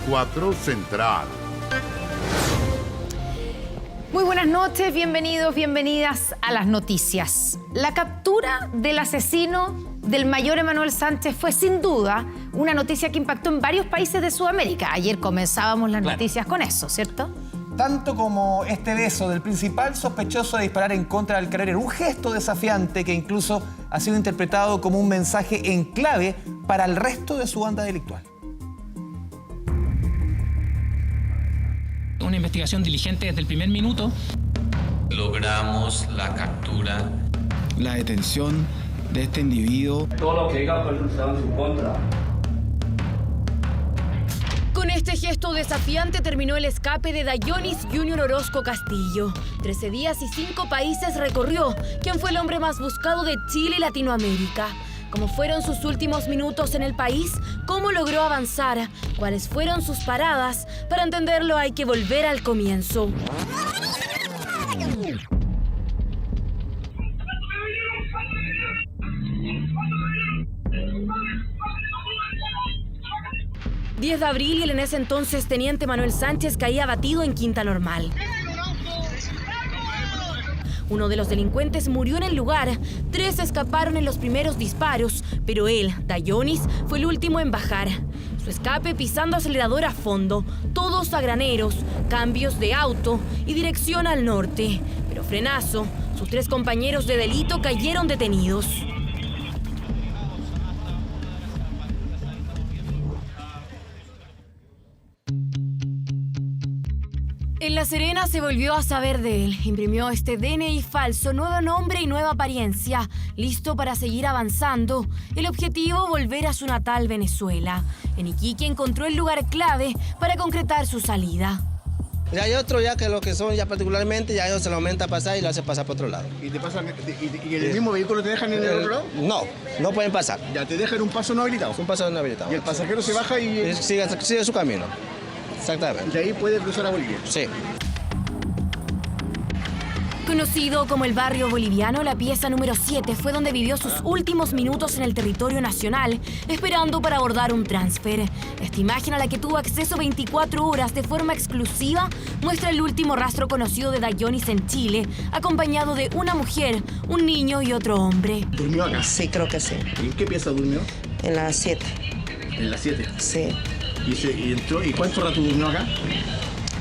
24 Central. Muy buenas noches, bienvenidos, bienvenidas a las noticias. La captura del asesino del mayor Emanuel Sánchez fue sin duda una noticia que impactó en varios países de Sudamérica. Ayer comenzábamos las noticias con eso, ¿cierto? Tanto como este beso del principal sospechoso de disparar en contra del carabinero. Un gesto desafiante que incluso ha sido interpretado como un mensaje en clave para el resto de su banda delictual. Una investigación diligente desde el primer minuto. Logramos la captura, la detención de este individuo. Todo lo que diga pues está en su contra. Con este gesto desafiante terminó el escape de Dayonis Junior Orozco Castillo. 13 días y 5 países recorrió, quien fue el hombre más buscado de Chile y Latinoamérica. ¿Cómo fueron sus últimos minutos en el país? ¿Cómo logró avanzar? ¿Cuáles fueron sus paradas? Para entenderlo hay que volver al comienzo. ...10 de abril y el en ese entonces teniente Manuel Sánchez caía abatido en Quinta Normal. Uno de los delincuentes murió en el lugar, 3 escaparon en los primeros disparos, pero él, Dayonis, fue el último en bajar. Su escape pisando acelerador a fondo, todos a graneros, cambios de auto y dirección al norte. Pero frenazo, sus 3 compañeros de delito cayeron detenidos. En La Serena se volvió a saber de él. Imprimió este DNI falso, nuevo nombre y nueva apariencia. Listo para seguir avanzando. El objetivo, volver a su natal Venezuela. En Iquique encontró el lugar clave para concretar su salida. Ya hay otro ya que lo que son ya particularmente, ya ellos se lo aumenta a pasar y lo hace pasar por otro lado. ¿Y te pasan, y el mismo vehículo te dejan en el otro lado? No, no pueden pasar. Ya te dejan un paso no habilitado. Un paso no habilitado. Y el pasajero se baja y sigue su camino. Exactamente. De ahí puede cruzar a Bolivia. Sí. Conocido como el barrio boliviano, la pieza número 7 fue donde vivió sus últimos minutos en el territorio nacional, esperando para abordar un transfer. Esta imagen a la que tuvo acceso 24 horas de forma exclusiva muestra el último rastro conocido de Dayonis en Chile, acompañado de una mujer, un niño y otro hombre. ¿Durmió acá? Sí, creo que sí. ¿En qué pieza durmió? En las 7. ¿En las 7? Sí. ¿Y entró? ¿Y cuánto rato durmió acá?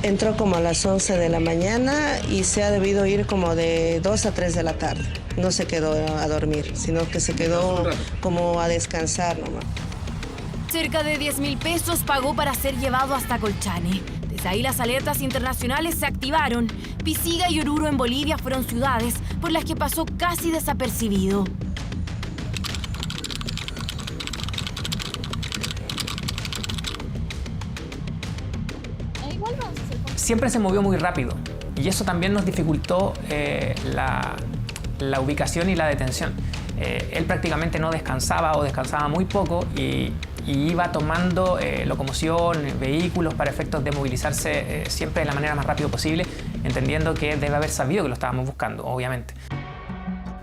Entró como a las 11 de la mañana y se ha debido ir como de 2 a 3 de la tarde. No se quedó a dormir, sino que se quedó como a descansar nomás. Cerca de 10.000 pesos pagó para ser llevado hasta Colchane. Desde ahí las alertas internacionales se activaron. Pisiga y Oruro en Bolivia fueron ciudades por las que pasó casi desapercibido. Siempre se movió muy rápido y eso también nos dificultó la ubicación y la detención. Él prácticamente no descansaba o descansaba muy poco y iba tomando locomoción, vehículos para efectos de movilizarse siempre de la manera más rápida posible, entendiendo que debe haber sabido que lo estábamos buscando, obviamente.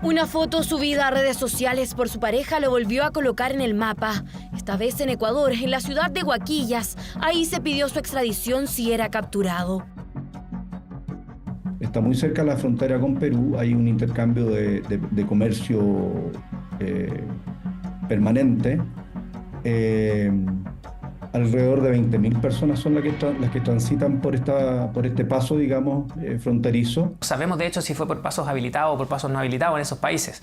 Una foto subida a redes sociales por su pareja lo volvió a colocar en el mapa. Esta vez en Ecuador, en la ciudad de Huaquillas. Ahí se pidió su extradición si era capturado. Está muy cerca de la frontera con Perú. Hay un intercambio de comercio permanente. Alrededor de 20.000 personas son las que transitan por este paso, digamos, fronterizo. Sabemos, de hecho, si fue por pasos habilitados o por pasos no habilitados en esos países.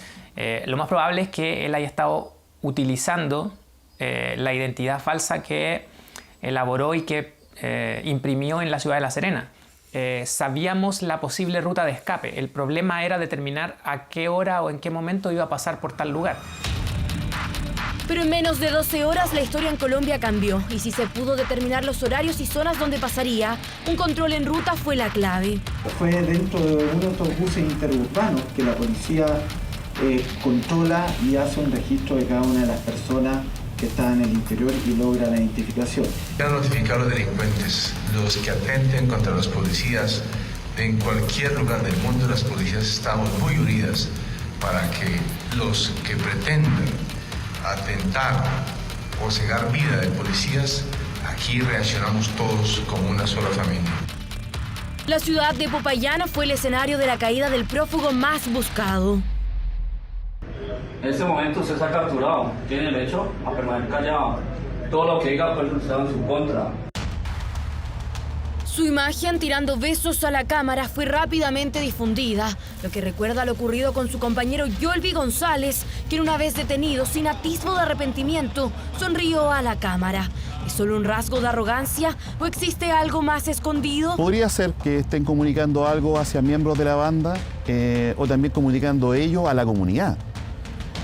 Lo más probable es que él haya estado utilizando la identidad falsa que elaboró y que imprimió en la ciudad de La Serena. Sabíamos la posible ruta de escape. El problema era determinar a qué hora o en qué momento iba a pasar por tal lugar. Pero en menos de 12 horas la historia en Colombia cambió. Y si se pudo determinar los horarios y zonas donde pasaría, un control en ruta fue la clave. Fue dentro de uno de estos buses interurbanos que la policía controla y hace un registro de cada una de las personas que están en el interior y logra la identificación. Quiero notificar a los delincuentes, los que atenten contra los policías en cualquier lugar del mundo. Las policías estamos muy unidas para que los que pretendan atentar o cegar vida de policías aquí reaccionamos todos como una sola familia. La ciudad de Popayán fue el escenario de la caída del prófugo más buscado. En este momento usted está capturado, tiene derecho a permanecer callado. Todo lo que diga puede ser usado en su contra. Su imagen tirando besos a la cámara fue rápidamente difundida, lo que recuerda lo ocurrido con su compañero Yolvi González, quien una vez detenido, sin atisbo de arrepentimiento, sonrió a la cámara. ¿Es solo un rasgo de arrogancia o existe algo más escondido? Podría ser que estén comunicando algo hacia miembros de la banda o también comunicando ello a la comunidad.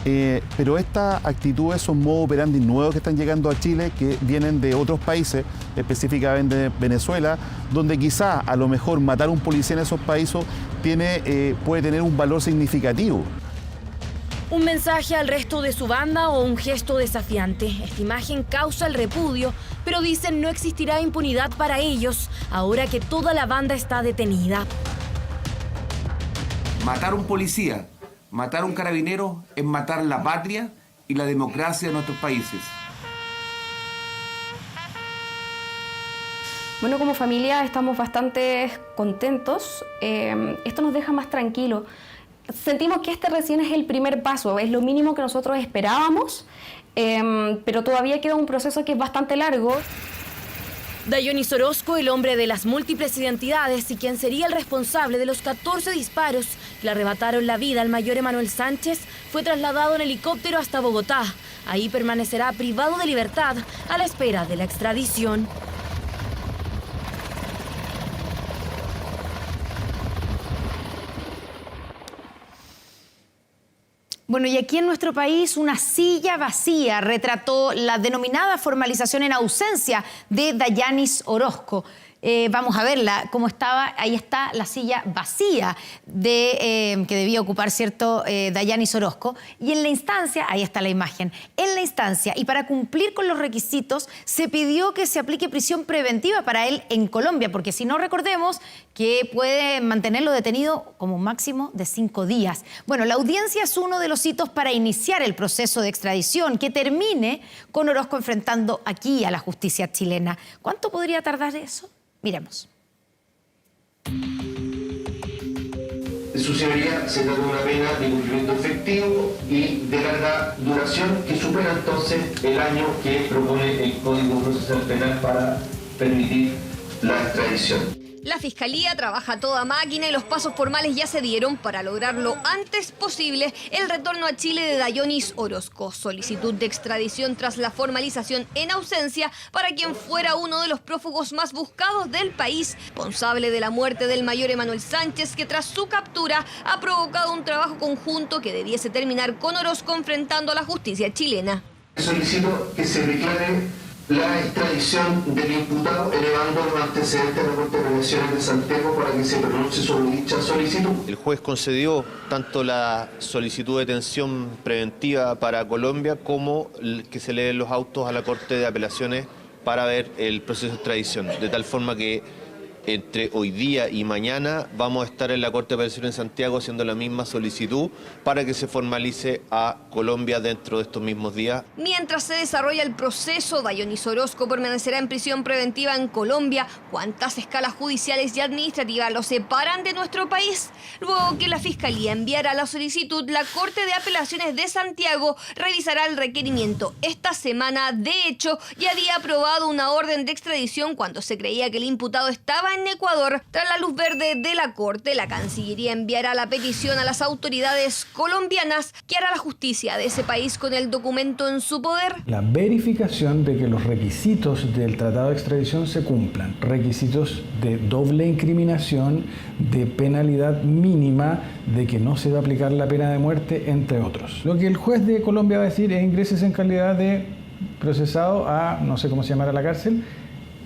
Pero estas actitudes son modos operandi nuevos que están llegando a Chile, que vienen de otros países, específicamente de Venezuela, donde quizá a lo mejor matar a un policía en esos países puede tener un valor significativo. ¿Un mensaje al resto de su banda o un gesto desafiante? Esta imagen causa el repudio, pero dicen no existirá impunidad para ellos, ahora que toda la banda está detenida. Matar a un policía, matar a un carabinero es matar la patria y la democracia de nuestros países. Bueno, como familia estamos bastante contentos. Esto nos deja más tranquilos. Sentimos que este recién es el primer paso, es lo mínimo que nosotros esperábamos, pero todavía queda un proceso que es bastante largo. Dayonis Orozco, el hombre de las múltiples identidades y quien sería el responsable de los 14 disparos que le arrebataron la vida al mayor Emanuel Sánchez, fue trasladado en helicóptero hasta Bogotá. Ahí permanecerá privado de libertad a la espera de la extradición. Bueno, y aquí en nuestro país una silla vacía retrató la denominada formalización en ausencia de Dayonis Orozco. Vamos a verla, cómo estaba. Ahí está la silla vacía que debía ocupar, ¿cierto?, Dayonis Orozco. Y en la instancia, ahí está la imagen, en la instancia y para cumplir con los requisitos se pidió que se aplique prisión preventiva para él en Colombia, porque si no, recordemos que puede mantenerlo detenido como un máximo de 5 días. Bueno, la audiencia es uno de los hitos para iniciar el proceso de extradición que termine con Orozco enfrentando aquí a la justicia chilena. ¿Cuánto podría tardar eso? Miremos. De su severidad se trata de una pena de cumplimiento efectivo y de larga duración que supera entonces el año que propone el Código Procesal Penal para permitir la extradición. La Fiscalía trabaja a toda máquina y los pasos formales ya se dieron para lograr lo antes posible el retorno a Chile de Dayonis Orozco. Solicitud de extradición tras la formalización en ausencia para quien fuera uno de los prófugos más buscados del país, responsable de la muerte del mayor Emanuel Sánchez, que tras su captura ha provocado un trabajo conjunto que debiese terminar con Orozco enfrentando a la justicia chilena. Solicito que se declare la extradición del imputado, elevando los antecedentes a la Corte de Apelaciones de Santiago para que se pronuncie sobre dicha solicitud. El juez concedió tanto la solicitud de detención preventiva para Colombia como que se leen los autos a la Corte de Apelaciones para ver el proceso de extradición, de tal forma que entre hoy día y mañana vamos a estar en la Corte de Apelaciones en Santiago haciendo la misma solicitud para que se formalice a Colombia dentro de estos mismos días. Mientras se desarrolla el proceso, Dayonis Orozco permanecerá en prisión preventiva en Colombia. ¿Cuántas escalas judiciales y administrativas lo separan de nuestro país? Luego que la Fiscalía enviara la solicitud, la Corte de Apelaciones de Santiago revisará el requerimiento. Esta semana, de hecho, ya había aprobado una orden de extradición cuando se creía que el imputado estaba en Ecuador. Tras la luz verde de la Corte, la Cancillería enviará la petición a las autoridades colombianas, que hará la justicia de ese país con el documento en su poder. La verificación de que los requisitos del tratado de extradición se cumplan. Requisitos de doble incriminación, de penalidad mínima, de que no se va a aplicar la pena de muerte, entre otros. Lo que el juez de Colombia va a decir es: ingreses en calidad de procesado a, no sé cómo se llamará la cárcel,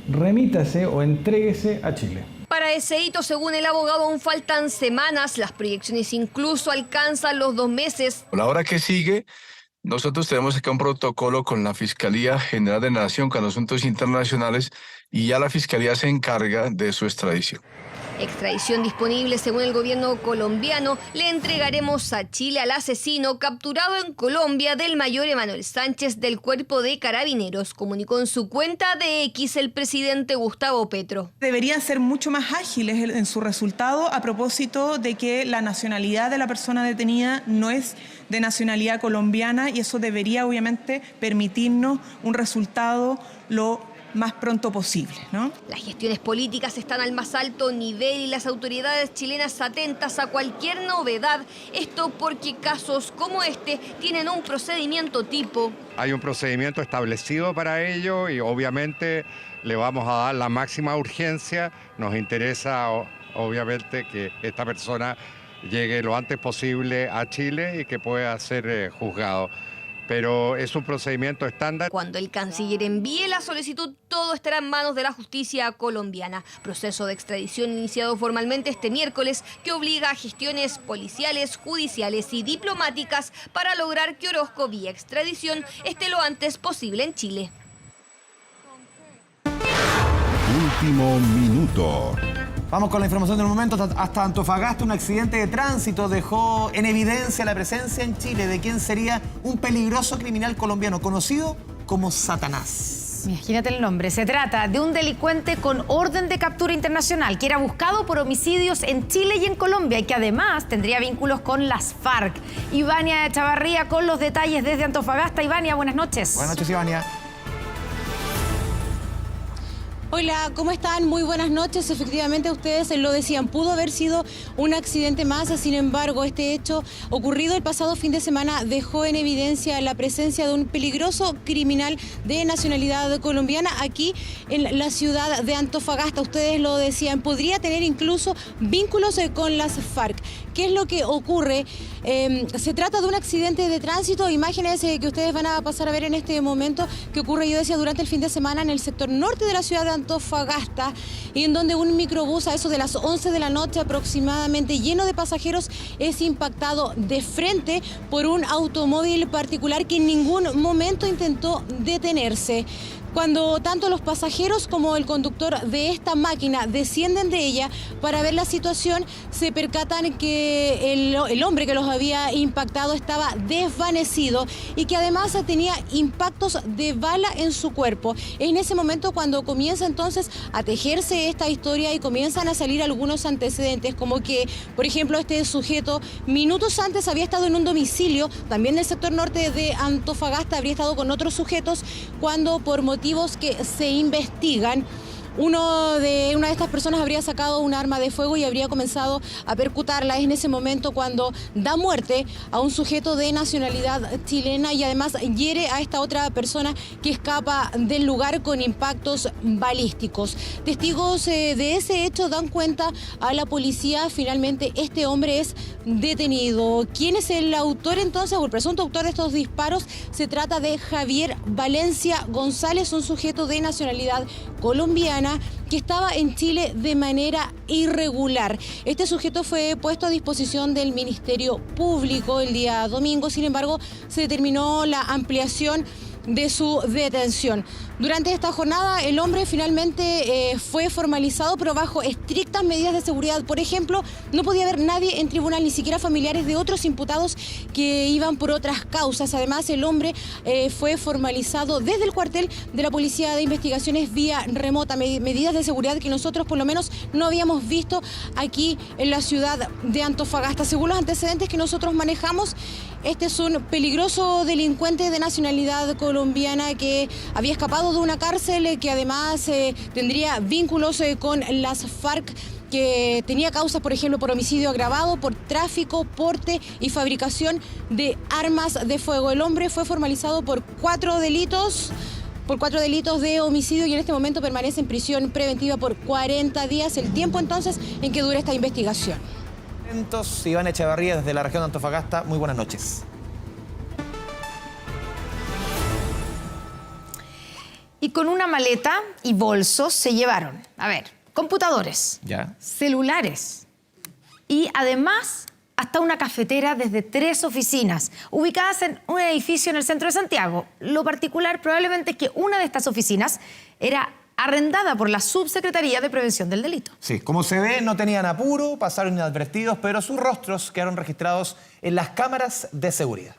remítase o entréguese a Chile. Para ese hito, según el abogado, aún faltan semanas. Las proyecciones incluso alcanzan los 2 meses. A la hora que sigue, nosotros tenemos acá un protocolo con la Fiscalía General de la Nación, con asuntos internacionales, y ya la Fiscalía se encarga de su extradición. Extradición disponible según el gobierno colombiano. Le entregaremos a Chile al asesino capturado en Colombia del mayor Emanuel Sánchez del Cuerpo de Carabineros, comunicó en su cuenta de X el presidente Gustavo Petro. Deberían ser mucho más ágiles en su resultado a propósito de que la nacionalidad de la persona detenida no es de nacionalidad colombiana y eso debería obviamente permitirnos un resultado lo más pronto posible, ¿no? Las gestiones políticas están al más alto nivel y las autoridades chilenas atentas a cualquier novedad. Esto porque casos como este tienen un procedimiento tipo. Hay un procedimiento establecido para ello y obviamente le vamos a dar la máxima urgencia. Nos interesa obviamente que esta persona llegue lo antes posible a Chile y que pueda ser juzgado. Pero es un procedimiento estándar. Cuando el canciller envíe la solicitud, todo estará en manos de la justicia colombiana. Proceso de extradición iniciado formalmente este miércoles que obliga a gestiones policiales, judiciales y diplomáticas para lograr que Orozco, vía extradición, esté lo antes posible en Chile. Último minuto. Vamos con la información del momento. Hasta Antofagasta, un accidente de tránsito dejó en evidencia la presencia en Chile de quien sería un peligroso criminal colombiano conocido como Satanás. Imagínate el nombre. Se trata de un delincuente con orden de captura internacional que era buscado por homicidios en Chile y en Colombia y que además tendría vínculos con las FARC. Ivania Chavarría con los detalles desde Antofagasta. Ivania, buenas noches. Buenas noches, Ivania. Hola, ¿cómo están? Muy buenas noches. Efectivamente, ustedes lo decían, pudo haber sido un accidente más. Sin embargo, este hecho ocurrido el pasado fin de semana dejó en evidencia la presencia de un peligroso criminal de nacionalidad colombiana aquí en la ciudad de Antofagasta. Ustedes lo decían, podría tener incluso vínculos con las FARC. ¿Qué es lo que ocurre? Se trata de un accidente de tránsito, imágenes que ustedes van a pasar a ver en este momento, que ocurre, yo decía, durante el fin de semana en el sector norte de la ciudad de Antofagasta, y en donde un microbús a eso de las 11 de la noche aproximadamente, lleno de pasajeros, es impactado de frente por un automóvil particular que en ningún momento intentó detenerse. Cuando tanto los pasajeros como el conductor de esta máquina descienden de ella para ver la situación, se percatan que el hombre que los había impactado estaba desvanecido y que además tenía impactos de bala en su cuerpo. En ese momento cuando comienza entonces a tejerse esta historia y comienzan a salir algunos antecedentes, como que, por ejemplo, este sujeto minutos antes había estado en un domicilio, también del sector norte de Antofagasta, habría estado con otros sujetos cuando por motivos que se investigan, una de estas personas habría sacado un arma de fuego y habría comenzado a percutarla. Es en ese momento cuando da muerte a un sujeto de nacionalidad chilena y además hiere a esta otra persona que escapa del lugar con impactos balísticos. Testigos de ese hecho dan cuenta a la policía. Finalmente este hombre es detenido. ¿Quién es el autor entonces, o el presunto autor de estos disparos? Se trata de Javier Valencia González, un sujeto de nacionalidad colombiana que estaba en Chile de manera irregular. Este sujeto fue puesto a disposición del Ministerio Público el día domingo, sin embargo, se determinó la ampliación de su detención. Durante esta jornada, el hombre finalmente fue formalizado, pero bajo estrictas medidas de seguridad. Por ejemplo, no podía haber nadie en tribunal, ni siquiera familiares de otros imputados que iban por otras causas. Además, el hombre fue formalizado desde el cuartel de la Policía de Investigaciones vía remota, medidas de seguridad que nosotros por lo menos no habíamos visto aquí en la ciudad de Antofagasta. Según los antecedentes que nosotros manejamos, este es un peligroso delincuente de nacionalidad colombiana que había escapado de una cárcel, que además tendría vínculos con las FARC, que tenía causas, por ejemplo, por homicidio agravado, por tráfico, porte y fabricación de armas de fuego. El hombre fue formalizado por cuatro delitos de homicidio y en este momento permanece en prisión preventiva por 40 días, el tiempo entonces en que dure esta investigación. Iván Echevarría desde la región de Antofagasta, muy buenas noches. Y con una maleta y bolsos se llevaron, computadores, celulares y además hasta una cafetera desde 3 oficinas ubicadas en un edificio en el centro de Santiago. Lo particular probablemente es que una de estas oficinas era arrendada por la Subsecretaría de Prevención del Delito. Sí, como se ve, no tenían apuro, pasaron inadvertidos, pero sus rostros quedaron registrados en las cámaras de seguridad.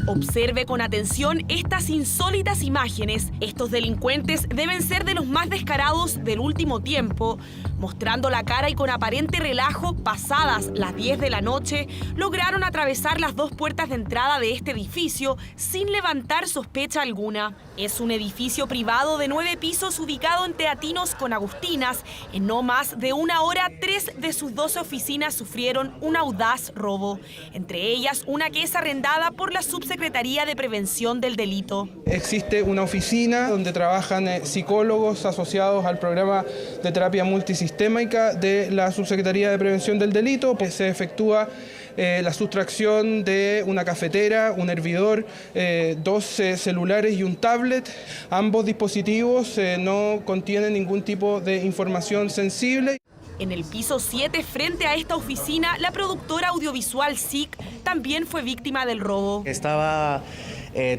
Observe con atención estas insólitas imágenes. Estos delincuentes deben ser de los más descarados del último tiempo. Mostrando la cara y con aparente relajo, pasadas las 10 de la noche, lograron atravesar las dos puertas de entrada de este edificio sin levantar sospecha alguna. Es un edificio privado de 9 pisos ubicado en Teatinos con Agustinas. En no más de una hora, 3 de sus 12 oficinas sufrieron un audaz robo. Entre ellas, una que es arrendada por la Subsecretaría de Prevención del Delito. Existe una oficina donde trabajan psicólogos asociados al programa de terapia multisistémica de la Subsecretaría de Prevención del Delito. Se efectúa la sustracción de una cafetera, un hervidor, 2 celulares y un tablet. Ambos dispositivos no contienen ningún tipo de información sensible. En el piso 7, frente a esta oficina, la productora audiovisual SIC también fue víctima del robo. Estaba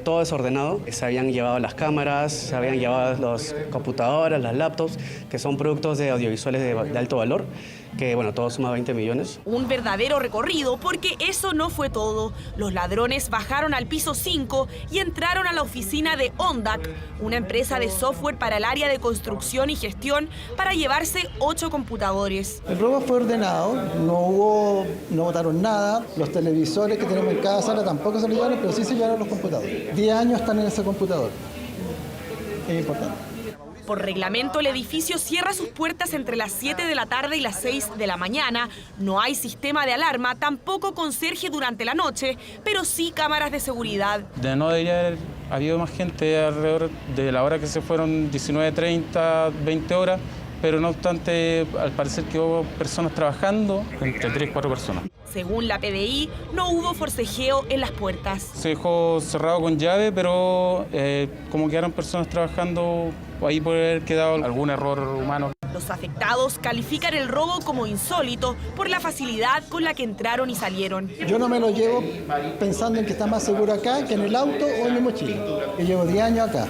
todo desordenado, se habían llevado las cámaras, se habían llevado las computadoras, las laptops, que son productos de audiovisuales de alto valor, que bueno, todo suma 20 millones. Un verdadero recorrido, porque eso no fue todo. Los ladrones bajaron al piso 5 y entraron a la oficina de ONDAC, una empresa de software para el área de construcción y gestión, para llevarse 8 computadores. El robo fue ordenado, no botaron nada, los televisores que tenemos en cada sala tampoco se lo llevaron, pero sí se llevaron los computadores. 10 años están en ese computador. Es importante. Por reglamento, el edificio cierra sus puertas entre las 7 de la tarde y las 6 de la mañana. No hay sistema de alarma, tampoco conserje durante la noche, pero sí cámaras de seguridad. De no debería haber habido más gente alrededor de la hora que se fueron, 19:30, 20 horas, pero no obstante, al parecer que hubo personas trabajando, entre 3 y 4 personas. Según la PDI, no hubo forcejeo en las puertas. Se dejó cerrado con llave, pero como quedaron personas trabajando, ahí puede haber quedado algún error humano. Los afectados califican el robo como insólito por la facilidad con la que entraron y salieron. Yo no me lo llevo pensando en que está más seguro acá que en el auto o en mi mochila. Yo llevo 10 años acá.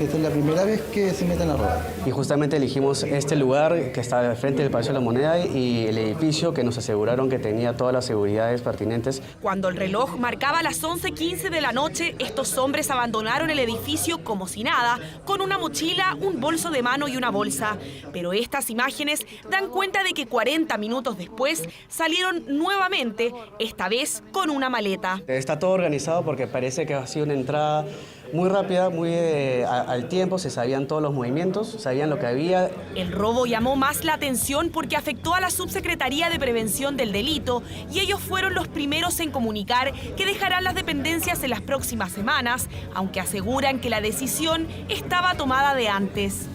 Esta es la primera vez que se meten a robar. Y justamente elegimos este lugar que está al frente del Palacio de la Moneda y el edificio que nos aseguraron que tenía todas las seguridades pertinentes. Cuando el reloj marcaba las 11:15 de la noche, estos hombres abandonaron el edificio como si nada, con una mochila, un bolso de mano y una bolsa. Pero estas imágenes dan cuenta de que 40 minutos después salieron nuevamente, esta vez con una maleta. Está todo organizado porque parece que ha sido una entrada muy rápida, muy al tiempo, se sabían todos los movimientos, sabían lo que había. El robo llamó más la atención porque afectó a la Subsecretaría de Prevención del Delito y ellos fueron los primeros en comunicar que dejarán las dependencias en las próximas semanas, aunque aseguran que la decisión estaba tomada de antes.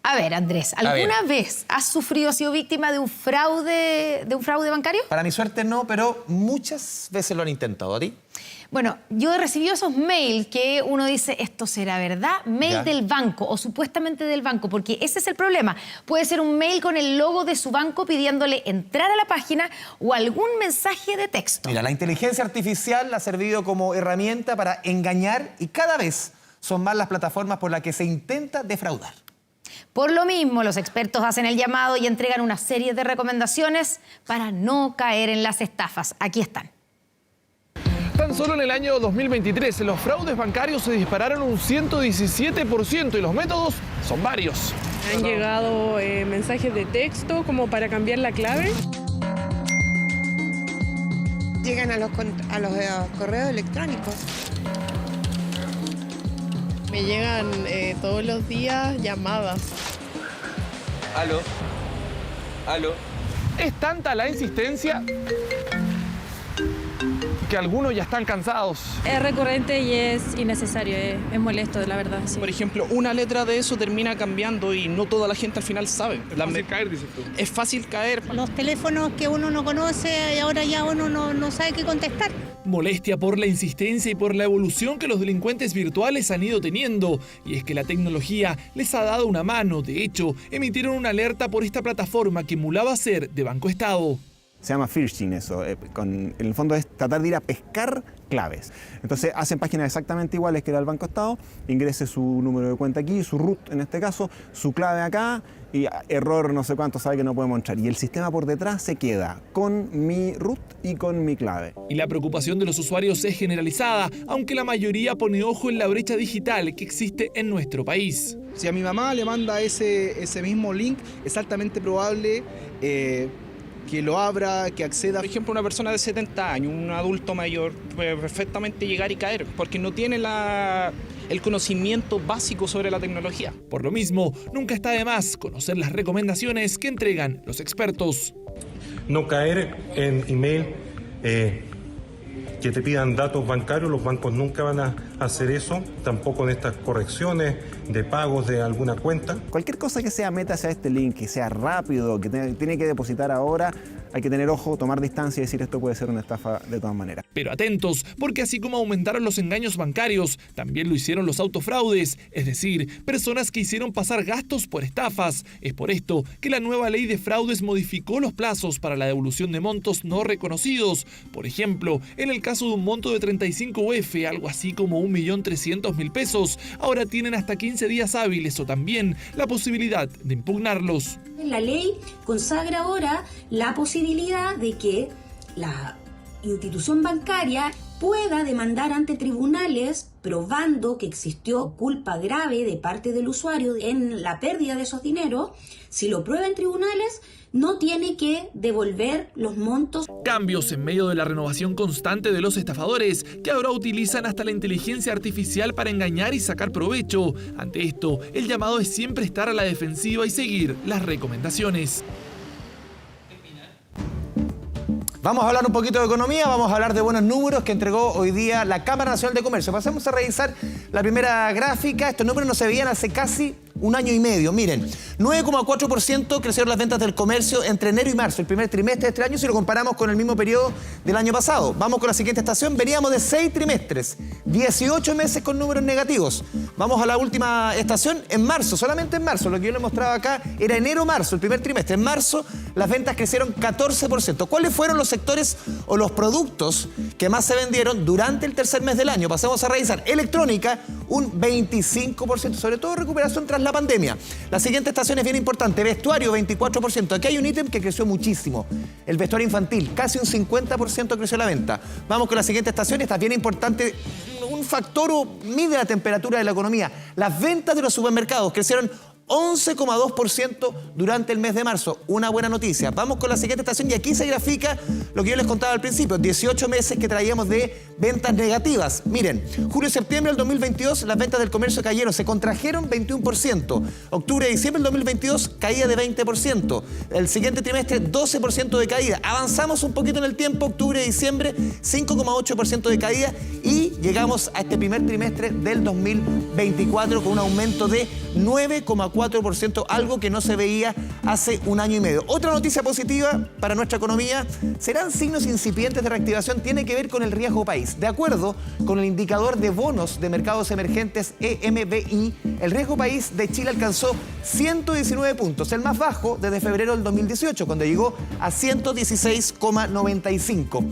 A ver, Andrés, ¿alguna vez has sufrido, has sido víctima de un fraude bancario? Para mi suerte no, pero muchas veces lo han intentado. ¿A ti? Bueno, yo he recibido esos mails que uno dice, ¿esto será verdad? Mail del banco o supuestamente del banco, porque ese es el problema. Puede ser un mail con el logo de su banco pidiéndole entrar a la página o algún mensaje de texto. Mira, la inteligencia artificial ha servido como herramienta para engañar y cada vez son más las plataformas por las que se intenta defraudar. Por lo mismo, los expertos hacen el llamado y entregan una serie de recomendaciones para no caer en las estafas. Aquí están. Tan solo en el año 2023 los fraudes bancarios se dispararon un 117% y los métodos son varios. Han llegado mensajes de texto como para cambiar la clave. Llegan a los correos electrónicos. Me llegan todos los días llamadas. Aló. Aló. Es tanta la insistencia que algunos ya están cansados. Es recurrente y es innecesario, es molesto, la verdad. Sí. Por ejemplo, una letra de eso termina cambiando y no toda la gente al final sabe. Es fácil caer, dices tú. Es fácil caer. Los teléfonos que uno no conoce y ahora ya uno no sabe qué contestar. Molestia por la insistencia y por la evolución que los delincuentes virtuales han ido teniendo. Y es que la tecnología les ha dado una mano. De hecho, emitieron una alerta por esta plataforma que emulaba ser de Banco Estado. Se llama phishing eso. En el fondo es tratar de ir a pescar claves. Entonces hacen páginas exactamente iguales que la del Banco Estado, ingrese su número de cuenta aquí, su root en este caso, su clave acá y error no sé cuánto, sabe que no podemos entrar. Y el sistema por detrás se queda con mi root y con mi clave. Y la preocupación de los usuarios es generalizada, aunque la mayoría pone ojo en la brecha digital que existe en nuestro país. Si a mi mamá le manda ese mismo link, es altamente probable que lo abra, que acceda. Por ejemplo, una persona de 70 años, un adulto mayor, puede perfectamente llegar y caer, porque no tiene el conocimiento básico sobre la tecnología. Por lo mismo, nunca está de más conocer las recomendaciones que entregan los expertos. No caer en email que te pidan datos bancarios, los bancos nunca van a hacer eso, tampoco en estas correcciones de pagos de alguna cuenta. Cualquier cosa que sea métase a este link, que sea rápido, que tiene que depositar ahora, hay que tener ojo, tomar distancia y decir esto puede ser una estafa de todas maneras. Pero atentos, porque así como aumentaron los engaños bancarios, también lo hicieron los autofraudes, es decir, personas que hicieron pasar gastos por estafas. Es por esto que la nueva ley de fraudes modificó los plazos para la devolución de montos no reconocidos. Por ejemplo, en el caso de un monto de 35 UF, algo así como 1.300.000 pesos, ahora tienen hasta 15 días hábiles o también la posibilidad de impugnarlos. La ley consagra ahora la posibilidad de que la institución bancaria pueda demandar ante tribunales probando que existió culpa grave de parte del usuario en la pérdida de esos dineros. Si lo prueba en tribunales, no tiene que devolver los montos. Cambios en medio de la renovación constante de los estafadores, que ahora utilizan hasta la inteligencia artificial para engañar y sacar provecho. Ante esto, el llamado es siempre estar a la defensiva y seguir las recomendaciones. Vamos a hablar un poquito de economía, vamos a hablar de buenos números que entregó hoy día la Cámara Nacional de Comercio. Pasemos a revisar la primera gráfica. Estos números no se veían hace casi un año y medio. Miren, 9,4% crecieron las ventas del comercio entre enero y marzo, el primer trimestre de este año, si lo comparamos con el mismo periodo del año pasado. Vamos con la siguiente estación. Veníamos de 6 trimestres, 18 meses con números negativos. Vamos a la última estación, en marzo, solamente en marzo. Lo que yo les mostraba acá era enero-marzo, el primer trimestre. En marzo las ventas crecieron 14%. ¿Cuáles fueron los sectores o los productos que más se vendieron durante el tercer mes del año? Pasemos a revisar. Electrónica, un 25%, sobre todo recuperación tras la pandemia. La siguiente estación es bien importante. Vestuario, 24%. Aquí hay un ítem que creció muchísimo. El vestuario infantil, casi un 50% creció la venta. Vamos con la siguiente estación. Esta es bien importante. Un factor mide la temperatura de la economía. Las ventas de los supermercados crecieron 11,2% durante el mes de marzo. Una buena noticia. Vamos con la siguiente estación y aquí se grafica lo que yo les contaba al principio. 18 meses que traíamos de ventas negativas. Miren, julio y septiembre del 2022 las ventas del comercio cayeron, se contrajeron 21%. Octubre y diciembre del 2022 caía de 20%. El siguiente trimestre 12% de caída. Avanzamos un poquito en el tiempo, octubre y diciembre 5,8% de caída y llegamos a este primer trimestre del 2024 con un aumento de 9,4%, algo que no se veía hace un año y medio. Otra noticia positiva para nuestra economía, serán signos incipientes de reactivación, tiene que ver con el riesgo país. De acuerdo con el indicador de bonos de mercados emergentes EMBI, el riesgo país de Chile alcanzó 119 puntos, el más bajo desde febrero del 2018, cuando llegó a 116,95.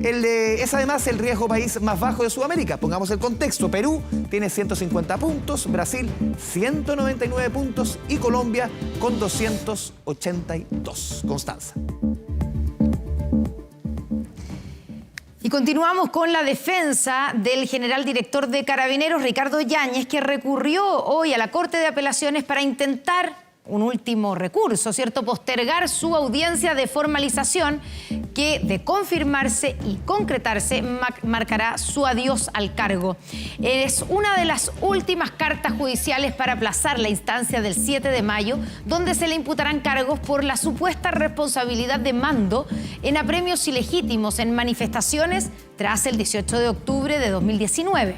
Es además el riesgo país más bajo de Sudamérica. Pongamos el contexto. Perú tiene 150 puntos, Brasil 199 puntos y Colombia con 282. Constanza. Y continuamos con la defensa del general director de Carabineros, Ricardo Yáñez, que recurrió hoy a la Corte de Apelaciones para intentar un último recurso, ¿cierto? Postergar su audiencia de formalización que, de confirmarse y concretarse, marcará su adiós al cargo. Es una de las últimas cartas judiciales para aplazar la instancia del 7 de mayo, donde se le imputarán cargos por la supuesta responsabilidad de mando en apremios ilegítimos en manifestaciones tras el 18 de octubre de 2019.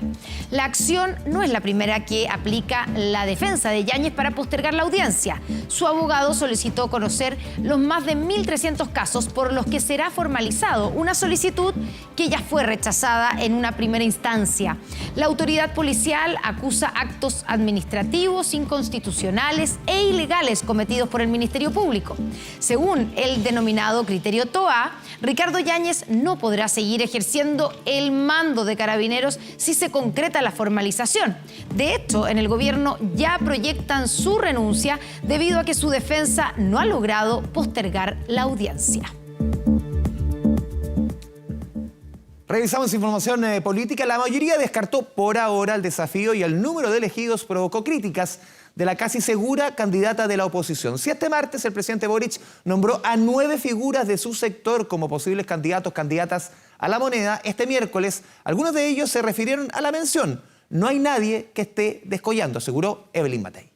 La acción no es la primera que aplica la defensa de Yáñez para postergar la audiencia. Su abogado solicitó conocer los más de 1.300 casos por los que será formalizado una solicitud que ya fue rechazada en una primera instancia. La autoridad policial acusa actos administrativos inconstitucionales e ilegales cometidos por el Ministerio Público. Según el denominado criterio TOA, Ricardo Yáñez no podrá seguir ejerciendo el mando de Carabineros si se concreta la formalización. De hecho, en el gobierno ya proyectan su renuncia debido a que su defensa no ha logrado postergar la audiencia. Revisamos información política. La mayoría descartó por ahora el desafío y el número de elegidos provocó críticas de la casi segura candidata de la oposición. Si este martes el presidente Boric nombró a 9 figuras de su sector como posibles candidatas a la moneda, este miércoles algunos de ellos se refirieron a la mención. No hay nadie que esté descollando, aseguró Evelyn Matei.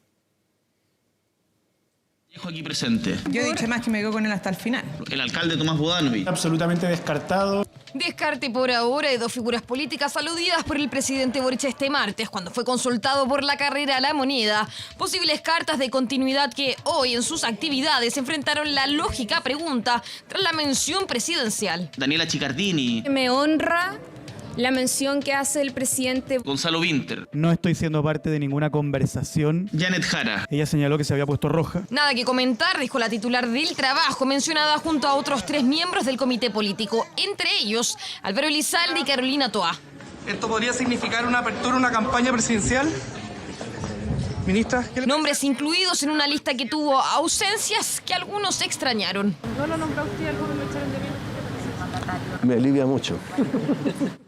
Aquí presente. Yo he dicho más que me quedo con él hasta el final. El alcalde Tomás Budanovic. Absolutamente descartado. Descarte por ahora de 2 figuras políticas aludidas por el presidente Boric este martes, cuando fue consultado por la carrera a la moneda. Posibles cartas de continuidad que hoy en sus actividades enfrentaron la lógica pregunta tras la mención presidencial. Daniela Chiccardini. Me honra la mención que hace el presidente Gonzalo Winter. No estoy siendo parte de ninguna conversación. Janet Jara. Ella señaló que se había puesto roja. Nada que comentar, dijo la titular del Trabajo, mencionada junto a otros 3 miembros del comité político, entre ellos Álvaro Elizalde y Carolina Toa. ¿Esto podría significar una apertura a una campaña presidencial? Ministra. Nombres incluidos en una lista que tuvo ausencias que algunos extrañaron. ¿No lo nombró usted? ¿Algunos lo echaron de menos? Me alivia mucho.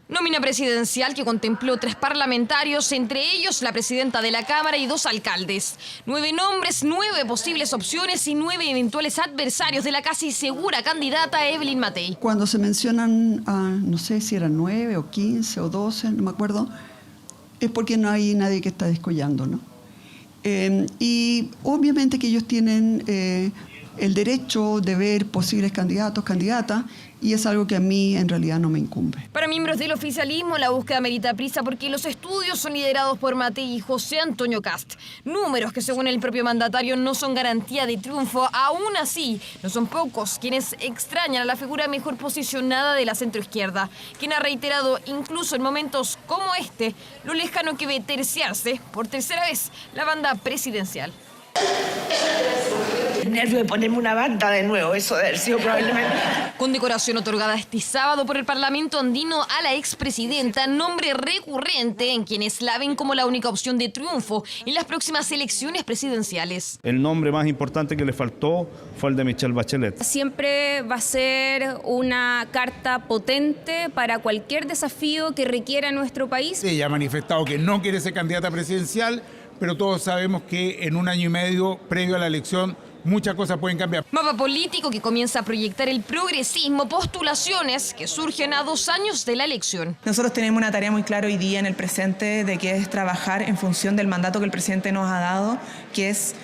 Nómina presidencial que contempló 3 parlamentarios, entre ellos la presidenta de la Cámara y 2 alcaldes. 9 nombres, 9 posibles opciones y 9 eventuales adversarios de la casi segura candidata Evelyn Matei. Cuando se mencionan, no sé si eran 9 o 15 o 12, no me acuerdo, es porque no hay nadie que está descollando, ¿no? Y obviamente que ellos tienen el derecho de ver posibles candidatos, candidatas, y es algo que a mí en realidad no me incumbe. Para miembros del oficialismo, la búsqueda merita prisa porque los estudios son liderados por Matei y José Antonio Kast. Números que según el propio mandatario no son garantía de triunfo. Aún así, no son pocos quienes extrañan a la figura mejor posicionada de la centroizquierda, quien ha reiterado incluso en momentos como este lo lejano que ve terciarse por tercera vez la banda presidencial. El nervio de ponerme una banda de nuevo, eso debe haber sido probablemente. Condecoración otorgada este sábado por el Parlamento andino a la expresidenta, nombre recurrente en quienes la ven como la única opción de triunfo en las próximas elecciones presidenciales. El nombre más importante que le faltó fue el de Michelle Bachelet. siempre va a ser una carta potente para cualquier desafío que requiera nuestro país. Ella ha manifestado que no quiere ser candidata presidencial, pero todos sabemos que en 1 año y medio previo a la elección muchas cosas pueden cambiar. Mapa político que comienza a proyectar el progresismo, postulaciones que surgen a 2 años de la elección. Nosotros tenemos una tarea muy clara hoy día en el presente de que es trabajar en función del mandato que el presidente nos ha dado, que es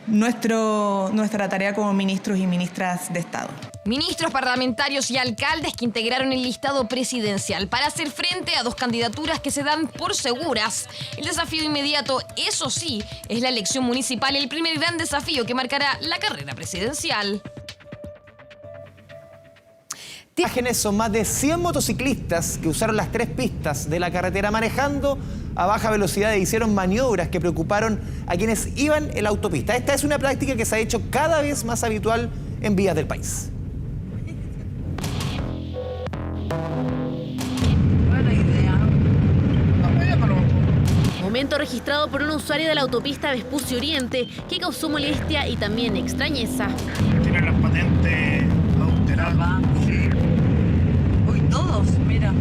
nuestra tarea como ministros y ministras de Estado. Ministros, parlamentarios y alcaldes que integraron el listado presidencial para hacer frente a 2 candidaturas que se dan por seguras. El desafío inmediato, eso sí, es la elección municipal, el primer gran desafío que marcará la carrera presidencial. Imágenes son más de 100 motociclistas que usaron las 3 pistas de la carretera manejando a baja velocidad e hicieron maniobras que preocuparon a quienes iban en la autopista. Esta es una práctica que se ha hecho cada vez más habitual en vías del país. Momento registrado por un usuario de la autopista Vespucio Oriente que causó molestia y también extrañeza. Tienen las patentes adulteradas. Sí. Uy, todos, mira.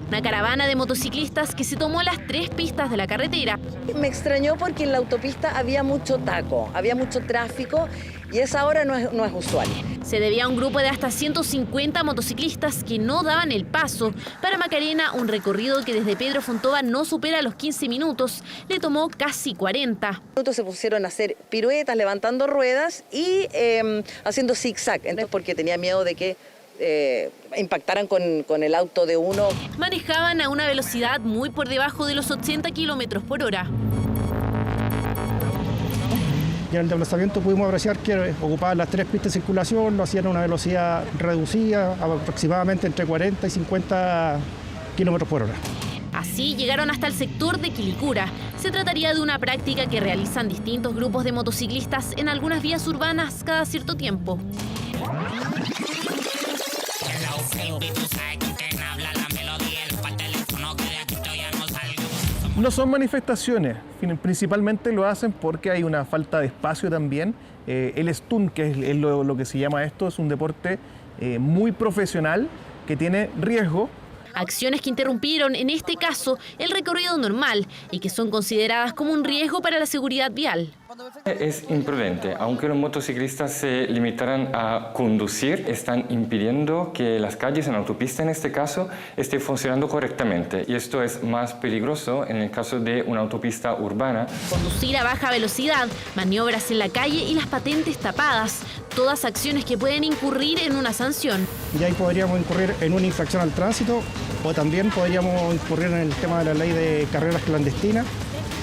Una caravana de motociclistas que se tomó las 3 pistas de la carretera. Me extrañó porque en la autopista había mucho taco, había mucho tráfico y esa hora no es usual. Se debía a un grupo de hasta 150 motociclistas que no daban el paso. Para Macarena, un recorrido que desde Pedro Fontova no supera los 15 minutos, le tomó casi 40. Se pusieron a hacer piruetas, levantando ruedas y haciendo zigzag, porque tenía miedo de que impactaran con el auto de uno. Manejaban a una velocidad muy por debajo de los 80 kilómetros por hora. Y en el desplazamiento pudimos apreciar que ocupaban las 3 pistas de circulación, lo hacían a una velocidad reducida, aproximadamente entre 40 y 50 kilómetros por hora. Así llegaron hasta el sector de Quilicura. Se trataría de una práctica que realizan distintos grupos de motociclistas en algunas vías urbanas cada cierto tiempo. No son manifestaciones, principalmente lo hacen porque hay una falta de espacio también. El stunt, que es lo que se llama esto, es un deporte muy profesional que tiene riesgo. Acciones que interrumpieron, en este caso, el recorrido normal y que son consideradas como un riesgo para la seguridad vial. Es imprudente. Aunque los motociclistas se limitaran a conducir, están impidiendo que las calles en autopista, en este caso, estén funcionando correctamente. Y esto es más peligroso en el caso de una autopista urbana. Conducir a baja velocidad, maniobras en la calle y las patentes tapadas. Todas acciones que pueden incurrir en una sanción. Y ahí podríamos incurrir en una infracción al tránsito o también podríamos incurrir en el tema de la ley de carreras clandestinas.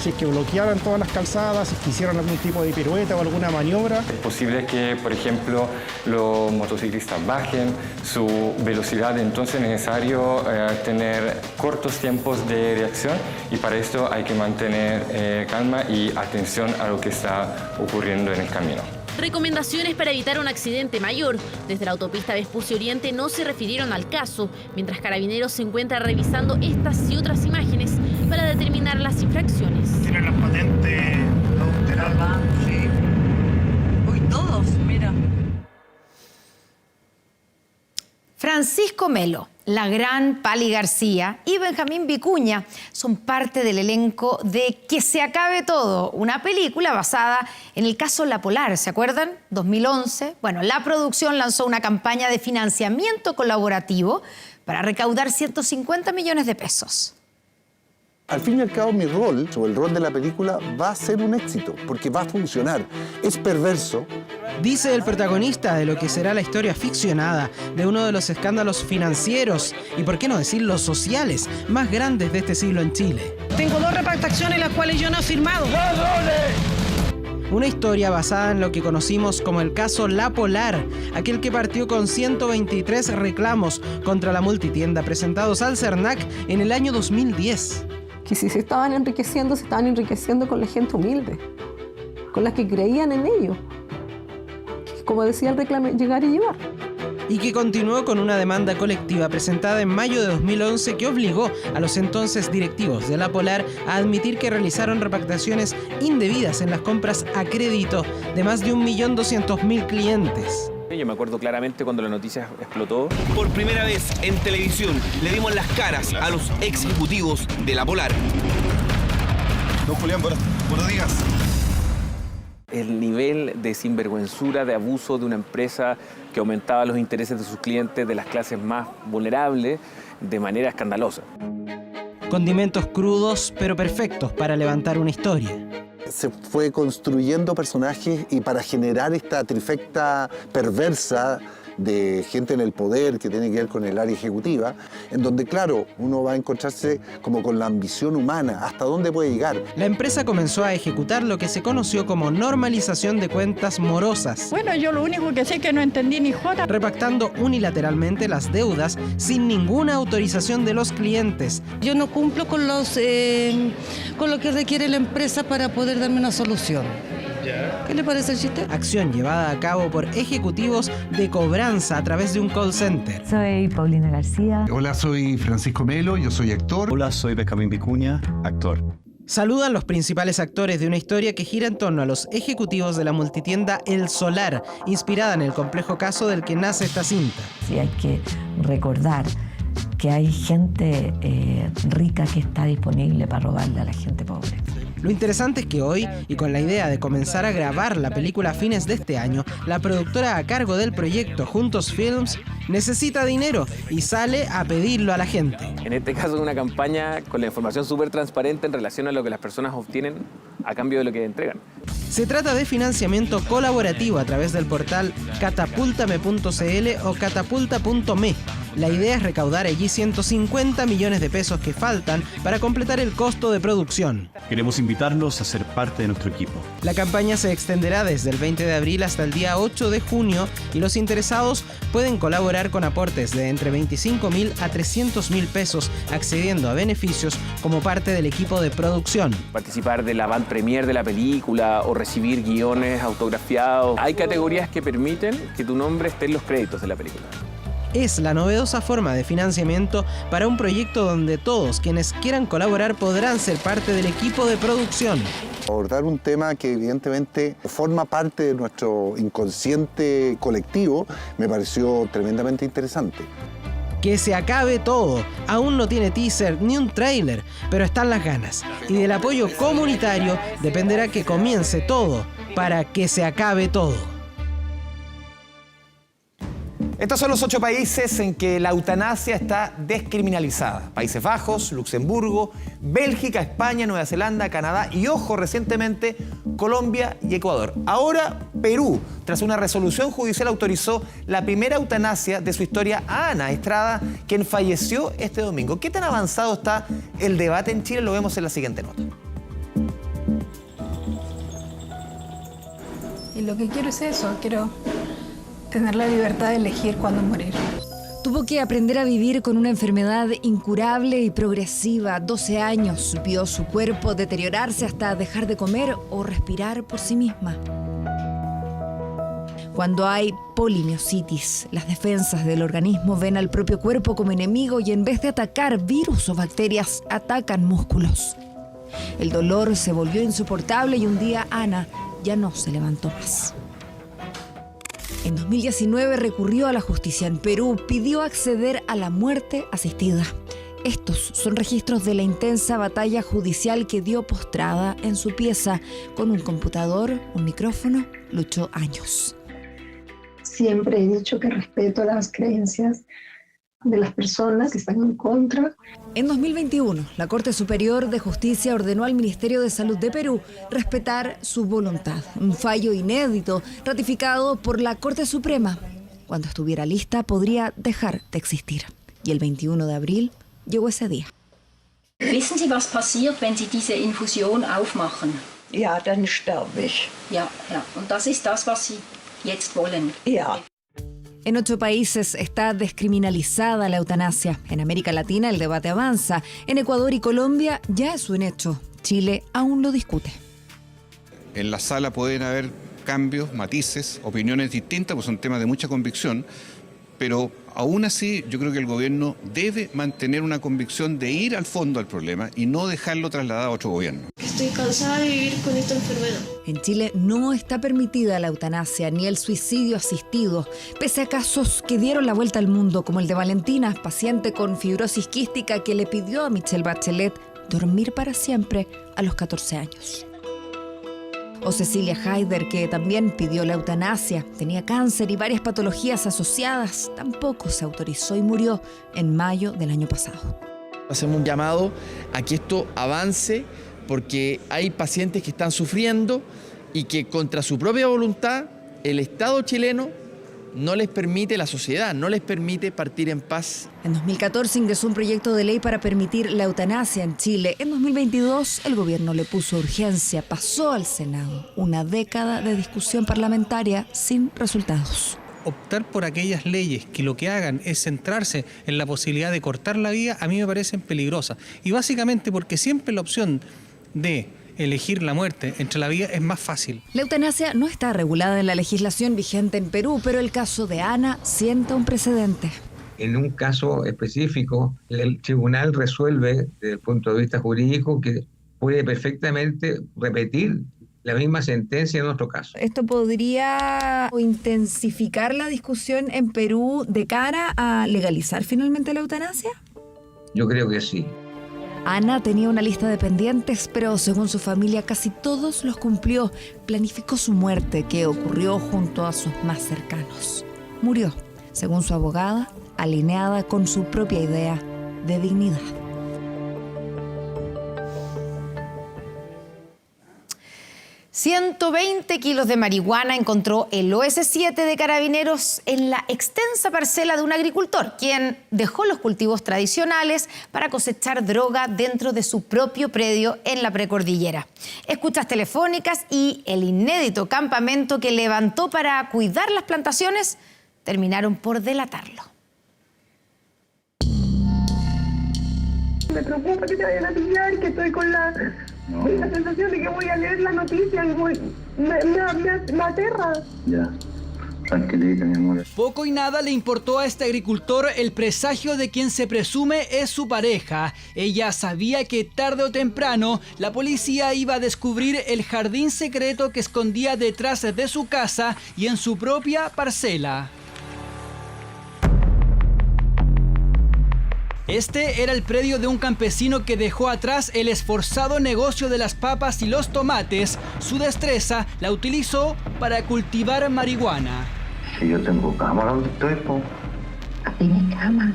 Si es que bloquearan todas las calzadas, si hicieran algún tipo de pirueta o alguna maniobra. Es posible que, por ejemplo, los motociclistas bajen su velocidad, entonces es necesario tener cortos tiempos de reacción y para esto hay que mantener calma y atención a lo que está ocurriendo en el camino. Recomendaciones para evitar un accidente mayor. Desde la autopista Vespucio Oriente no se refirieron al caso, mientras Carabineros se encuentra revisando estas y otras imágenes para determinar las infracciones. Tienen las patentes adulteradas. Sí. Uy, todos, mira. Francisco Melo, la gran Pali García y Benjamín Vicuña son parte del elenco de Que se acabe todo, una película basada en el caso La Polar, ¿se acuerdan? 2011. Bueno, la producción lanzó una campaña de financiamiento colaborativo para recaudar 150 millones de pesos. Al fin y al cabo, mi rol, o el rol de la película, va a ser un éxito, porque va a funcionar. Es perverso. Dice el protagonista de lo que será la historia ficcionada de uno de los escándalos financieros y, por qué no decir, los sociales más grandes de este siglo en Chile. Tengo 2 repactaciones las cuales yo no he firmado. Una historia basada en lo que conocimos como el caso La Polar, aquel que partió con 123 reclamos contra la multitienda presentados al CERNAC en el año 2010. Que si se estaban enriqueciendo con la gente humilde, con las que creían en ello. Como decía el reclame, llegar y llevar. Y que continuó con una demanda colectiva presentada en mayo de 2011 que obligó a los entonces directivos de La Polar a admitir que realizaron repactaciones indebidas en las compras a crédito de más de 1.200.000 clientes. Yo me acuerdo claramente cuando la noticia explotó. Por primera vez en televisión le dimos las caras a los ex ejecutivos de La Polar. Don Julián, buenos días. El nivel de sinvergüenzura, de abuso de una empresa que aumentaba los intereses de sus clientes, de las clases más vulnerables, de manera escandalosa. Condimentos crudos, pero perfectos para levantar una historia. Se fue construyendo personajes y para generar esta trifecta perversa de gente en el poder que tiene que ver con el área ejecutiva, en donde, claro, uno va a encontrarse como con la ambición humana, hasta dónde puede llegar. La empresa comenzó a ejecutar lo que se conoció como normalización de cuentas morosas. Bueno, yo lo único que sé es que no entendí ni jota. Repactando unilateralmente las deudas sin ninguna autorización de los clientes. Yo no cumplo con lo que requiere la empresa para poder darme una solución. ¿Qué le parece el chiste? Acción llevada a cabo por ejecutivos de cobranza a través de un call center. Soy Paulina García. Hola, soy Francisco Melo, yo soy actor. Hola, soy Benjamín Vicuña, actor. Saludan los principales actores de una historia que gira en torno a los ejecutivos de la multitienda El Solar, inspirada en el complejo caso del que nace esta cinta. Sí, hay que recordar que hay gente rica que está disponible para robarle a la gente pobre. Lo interesante es que hoy, y con la idea de comenzar a grabar la película a fines de este año, la productora a cargo del proyecto, Juntos Films, necesita dinero y sale a pedirlo a la gente. En este caso es una campaña con la información súper transparente en relación a lo que las personas obtienen a cambio de lo que entregan. Se trata de financiamiento colaborativo a través del portal catapultame.cl o catapulta.me. La idea es recaudar allí 150 millones de pesos que faltan para completar el costo de producción. Queremos invitarlos a ser parte de nuestro equipo. La campaña se extenderá desde el 20 de abril hasta el día 8 de junio y los interesados pueden colaborar con aportes de entre 25.000 a 300.000 pesos, accediendo a beneficios como parte del equipo de producción. Participar de la avant premiere de la película o recibir guiones autografiados. Hay categorías que permiten que tu nombre esté en los créditos de la película. Es la novedosa forma de financiamiento para un proyecto donde todos quienes quieran colaborar podrán ser parte del equipo de producción. Abordar un tema que evidentemente forma parte de nuestro inconsciente colectivo me pareció tremendamente interesante. Que se acabe todo. Aún no tiene teaser ni un tráiler, pero están las ganas. Y del apoyo comunitario dependerá que comience todo para que se acabe todo. Estos son los 8 países en que la eutanasia está descriminalizada. Países Bajos, Luxemburgo, Bélgica, España, Nueva Zelanda, Canadá y, ojo, recientemente Colombia y Ecuador. Ahora Perú, tras una resolución judicial, autorizó la primera eutanasia de su historia a Ana Estrada, quien falleció este domingo. ¿Qué tan avanzado está el debate en Chile? Lo vemos en la siguiente nota. Y lo que quiero es eso, quiero tener la libertad de elegir cuándo morir. Tuvo que aprender a vivir con una enfermedad incurable y progresiva. 12 años vio su cuerpo deteriorarse hasta dejar de comer o respirar por sí misma. Cuando hay polimiositis, las defensas del organismo ven al propio cuerpo como enemigo y en vez de atacar virus o bacterias, atacan músculos. El dolor se volvió insoportable y un día Ana ya no se levantó más. En 2019 recurrió a la justicia en Perú, pidió acceder a la muerte asistida. Estos son registros de la intensa batalla judicial que dio postrada en su pieza. Con un computador, un micrófono, luchó años. Siempre he dicho que respeto las creencias de las personas que están en contra. En 2021, la Corte Superior de Justicia ordenó al Ministerio de Salud de Perú respetar su voluntad. Un fallo inédito ratificado por la Corte Suprema. Cuando estuviera lista, podría dejar de existir. Y el 21 de abril llegó ese día. Wissen Sie, was passiert, wenn Sie diese Infusion aufmachen? Ja, dann sterbe ich. Ja. Und das ist das, was Sie jetzt wollen. Ja. En 8 países está descriminalizada la eutanasia. En América Latina el debate avanza. En Ecuador y Colombia ya es un hecho. Chile aún lo discute. En la sala pueden haber cambios, matices, opiniones distintas, pues son temas de mucha convicción, pero aún así yo creo que el gobierno debe mantener una convicción de ir al fondo del problema y no dejarlo trasladado a otro gobierno. Estoy cansada de vivir con esta enfermedad. En Chile no está permitida la eutanasia ni el suicidio asistido, pese a casos que dieron la vuelta al mundo, como el de Valentina, paciente con fibrosis quística que le pidió a Michelle Bachelet dormir para siempre a los 14 años. O Cecilia Haider, que también pidió la eutanasia, tenía cáncer y varias patologías asociadas, tampoco se autorizó y murió en mayo del año pasado. Hacemos un llamado a que esto avance porque hay pacientes que están sufriendo y que contra su propia voluntad el Estado chileno no les permite, la sociedad no les permite partir en paz. En 2014 ingresó un proyecto de ley para permitir la eutanasia en Chile. En 2022 el gobierno le puso urgencia, pasó al Senado. Una década de discusión parlamentaria sin resultados. Optar por aquellas leyes que lo que hagan es centrarse en la posibilidad de cortar la vida, a mí me parecen peligrosas. Y básicamente porque siempre la opción de elegir la muerte entre la vida es más fácil. La eutanasia no está regulada en la legislación vigente en Perú, pero el caso de Ana sienta un precedente. En un caso específico, el tribunal resuelve desde el punto de vista jurídico que puede perfectamente repetir la misma sentencia en nuestro caso. ¿Esto podría intensificar la discusión en Perú de cara a legalizar finalmente la eutanasia? Yo creo que sí. Ana tenía una lista de pendientes, pero según su familia casi todos los cumplió. Planificó su muerte, que ocurrió junto a sus más cercanos. Murió, según su abogada, alineada con su propia idea de dignidad. 120 kilos de marihuana encontró el OS7 de Carabineros en la extensa parcela de un agricultor, quien dejó los cultivos tradicionales para cosechar droga dentro de su propio predio en la precordillera. Escuchas telefónicas y el inédito campamento que levantó para cuidar las plantaciones terminaron por delatarlo. Me preocupa que te vayan a pillar, que estoy con la sensación de que voy a leer la noticia y me aterra. Ya, tranquilita, mi amor. Poco y nada le importó a este agricultor el presagio de quien se presume es su pareja. Ella sabía que tarde o temprano la policía iba a descubrir el jardín secreto que escondía detrás de su casa y en su propia parcela. Este era el predio de un campesino que dejó atrás el esforzado negocio de las papas y los tomates. Su destreza la utilizó para cultivar marihuana. Si yo tengo cámara donde estoy, pues. ¿Tienes cama?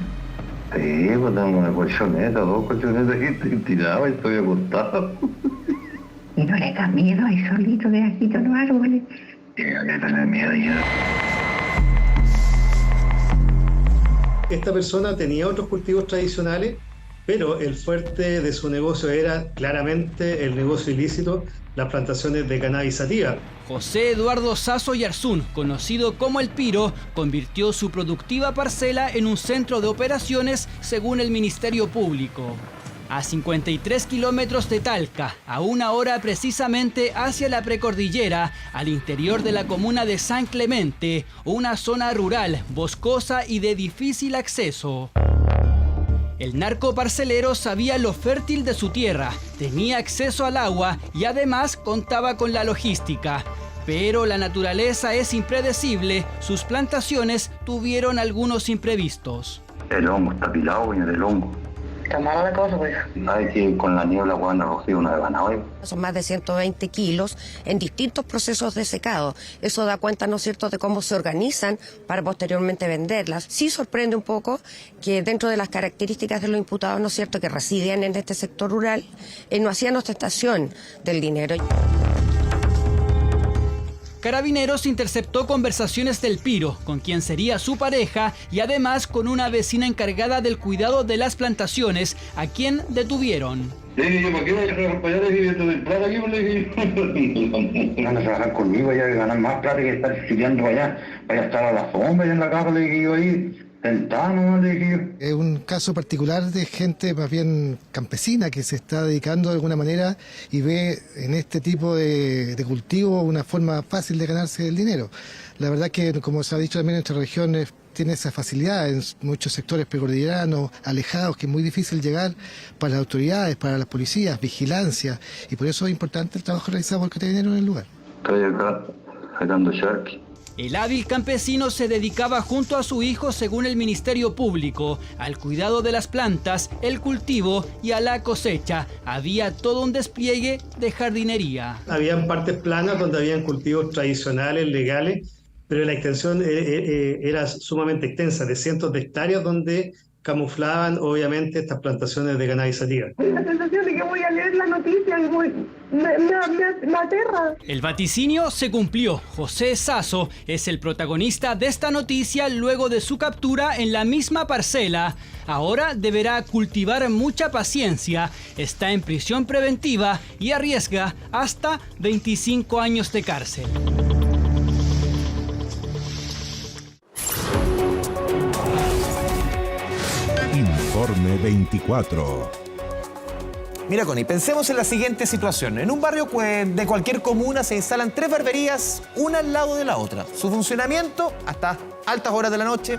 Sí, pues tengo una colchoneta, 2 colchonetas aquí, estoy tirado y estoy acostado. ¿Y no le da miedo ahí solito de aquí todos los árboles? Tengo que tener miedo ya. Esta persona tenía otros cultivos tradicionales, pero el fuerte de su negocio era claramente el negocio ilícito, las plantaciones de cannabis sativa. José Eduardo Sasso Yarzún, conocido como El Piro, convirtió su productiva parcela en un centro de operaciones según el Ministerio Público. A 53 kilómetros de Talca, a 1 hora precisamente hacia la precordillera, al interior de la comuna de San Clemente, una zona rural, boscosa y de difícil acceso. El narcoparcelero sabía lo fértil de su tierra, tenía acceso al agua y además contaba con la logística. Pero la naturaleza es impredecible, sus plantaciones tuvieron algunos imprevistos. El hongo está pilado, viene del hongo. Está mala la cosa, pues. Hay que con la niebla van a recoger una de ganado. Son más de 120 kilos en distintos procesos de secado. Eso da cuenta, ¿no es cierto?, de cómo se organizan para posteriormente venderlas. Sí sorprende un poco que dentro de las características de los imputados, ¿no es cierto?, que residían en este sector rural, no hacían ostentación del dinero. Carabineros interceptó conversaciones del Piro, con quien sería su pareja, y además con una vecina encargada del cuidado de las plantaciones, a quien detuvieron. Le dije, ¿para qué voy a trabajar para allá? Le dije, ¿te plata aquí? Le dije, van a trabajar conmigo allá, que ganar más plata que estar estudiando allá. Vaya a estar a la sombra allá en la casa, le dije yo ahí. Es un caso particular de gente más bien campesina que se está dedicando de alguna manera y ve en este tipo de cultivo una forma fácil de ganarse el dinero. La verdad que, como se ha dicho también, nuestra región tiene esa facilidad en muchos sectores precordilleranos, alejados, que es muy difícil llegar para las autoridades, para las policías, vigilancia, y por eso es importante el trabajo realizado por Carabineros en el lugar. Estoy acá sacando charqui. El hábil campesino se dedicaba junto a su hijo, según el Ministerio Público, al cuidado de las plantas, el cultivo y a la cosecha. Había todo un despliegue de jardinería. Habían partes planas donde habían cultivos tradicionales, legales, pero la extensión era sumamente extensa, de cientos de hectáreas donde camuflaban obviamente estas plantaciones de cannabis sativa. La sensación de que voy a leer la noticia y me aterra. El vaticinio se cumplió. José Sasso es el protagonista de esta noticia luego de su captura en la misma parcela. Ahora deberá cultivar mucha paciencia, está en prisión preventiva y arriesga hasta 25 años de cárcel. Informe 24. Mira, Connie, pensemos en la siguiente situación. En un barrio de cualquier comuna se instalan 3 barberías, una al lado de la otra. Su funcionamiento hasta altas horas de la noche.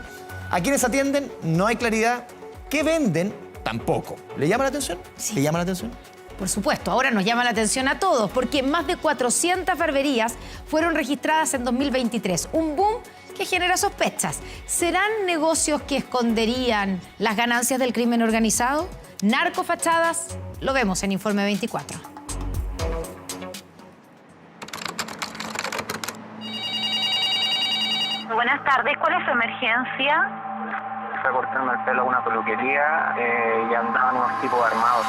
A quienes atienden no hay claridad. ¿Qué venden? Tampoco. ¿Le llama la atención? Sí. ¿Le llama la atención? Por supuesto, ahora nos llama la atención a todos, porque más de 400 barberías fueron registradas en 2023. Un boom que genera sospechas. ¿Serán negocios que esconderían las ganancias del crimen organizado? ¿Narcofachadas? Lo vemos en Informe 24. Buenas tardes, ¿cuál es su emergencia? Fue a cortarme el pelo a una peluquería y andaban unos tipos armados.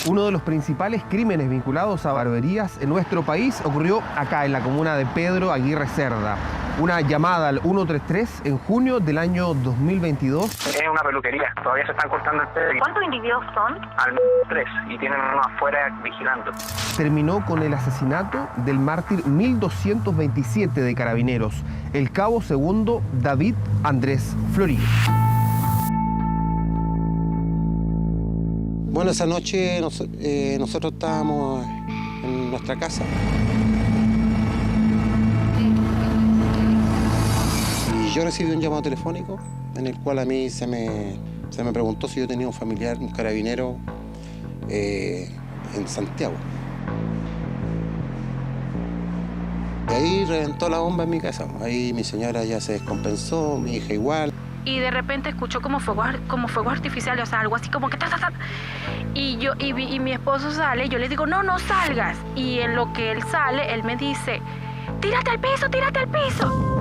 Uno de los principales crímenes vinculados a barberías en nuestro país ocurrió acá, en la comuna de Pedro Aguirre Cerda. Una llamada al 133 en junio del año 2022. Es una peluquería, todavía se están cortando el pelo. ¿Cuántos individuos son? Al menos 3, y tienen uno afuera vigilando. Terminó con el asesinato del mártir 1227 de Carabineros, el cabo segundo David Andrés Florido. Bueno, esa noche nosotros estábamos en nuestra casa. Y yo recibí un llamado telefónico en el cual a mí se me preguntó si yo tenía un familiar, un carabinero, en Santiago. Y ahí reventó la bomba en mi casa. Ahí mi señora ya se descompensó, mi hija igual. Y de repente escuchó como fuegos artificiales, o sea, algo así como que ta, ta, ta. Y mi esposo sale, yo le digo, no salgas. Y en lo que él sale, él me dice, tírate al piso, tírate al piso.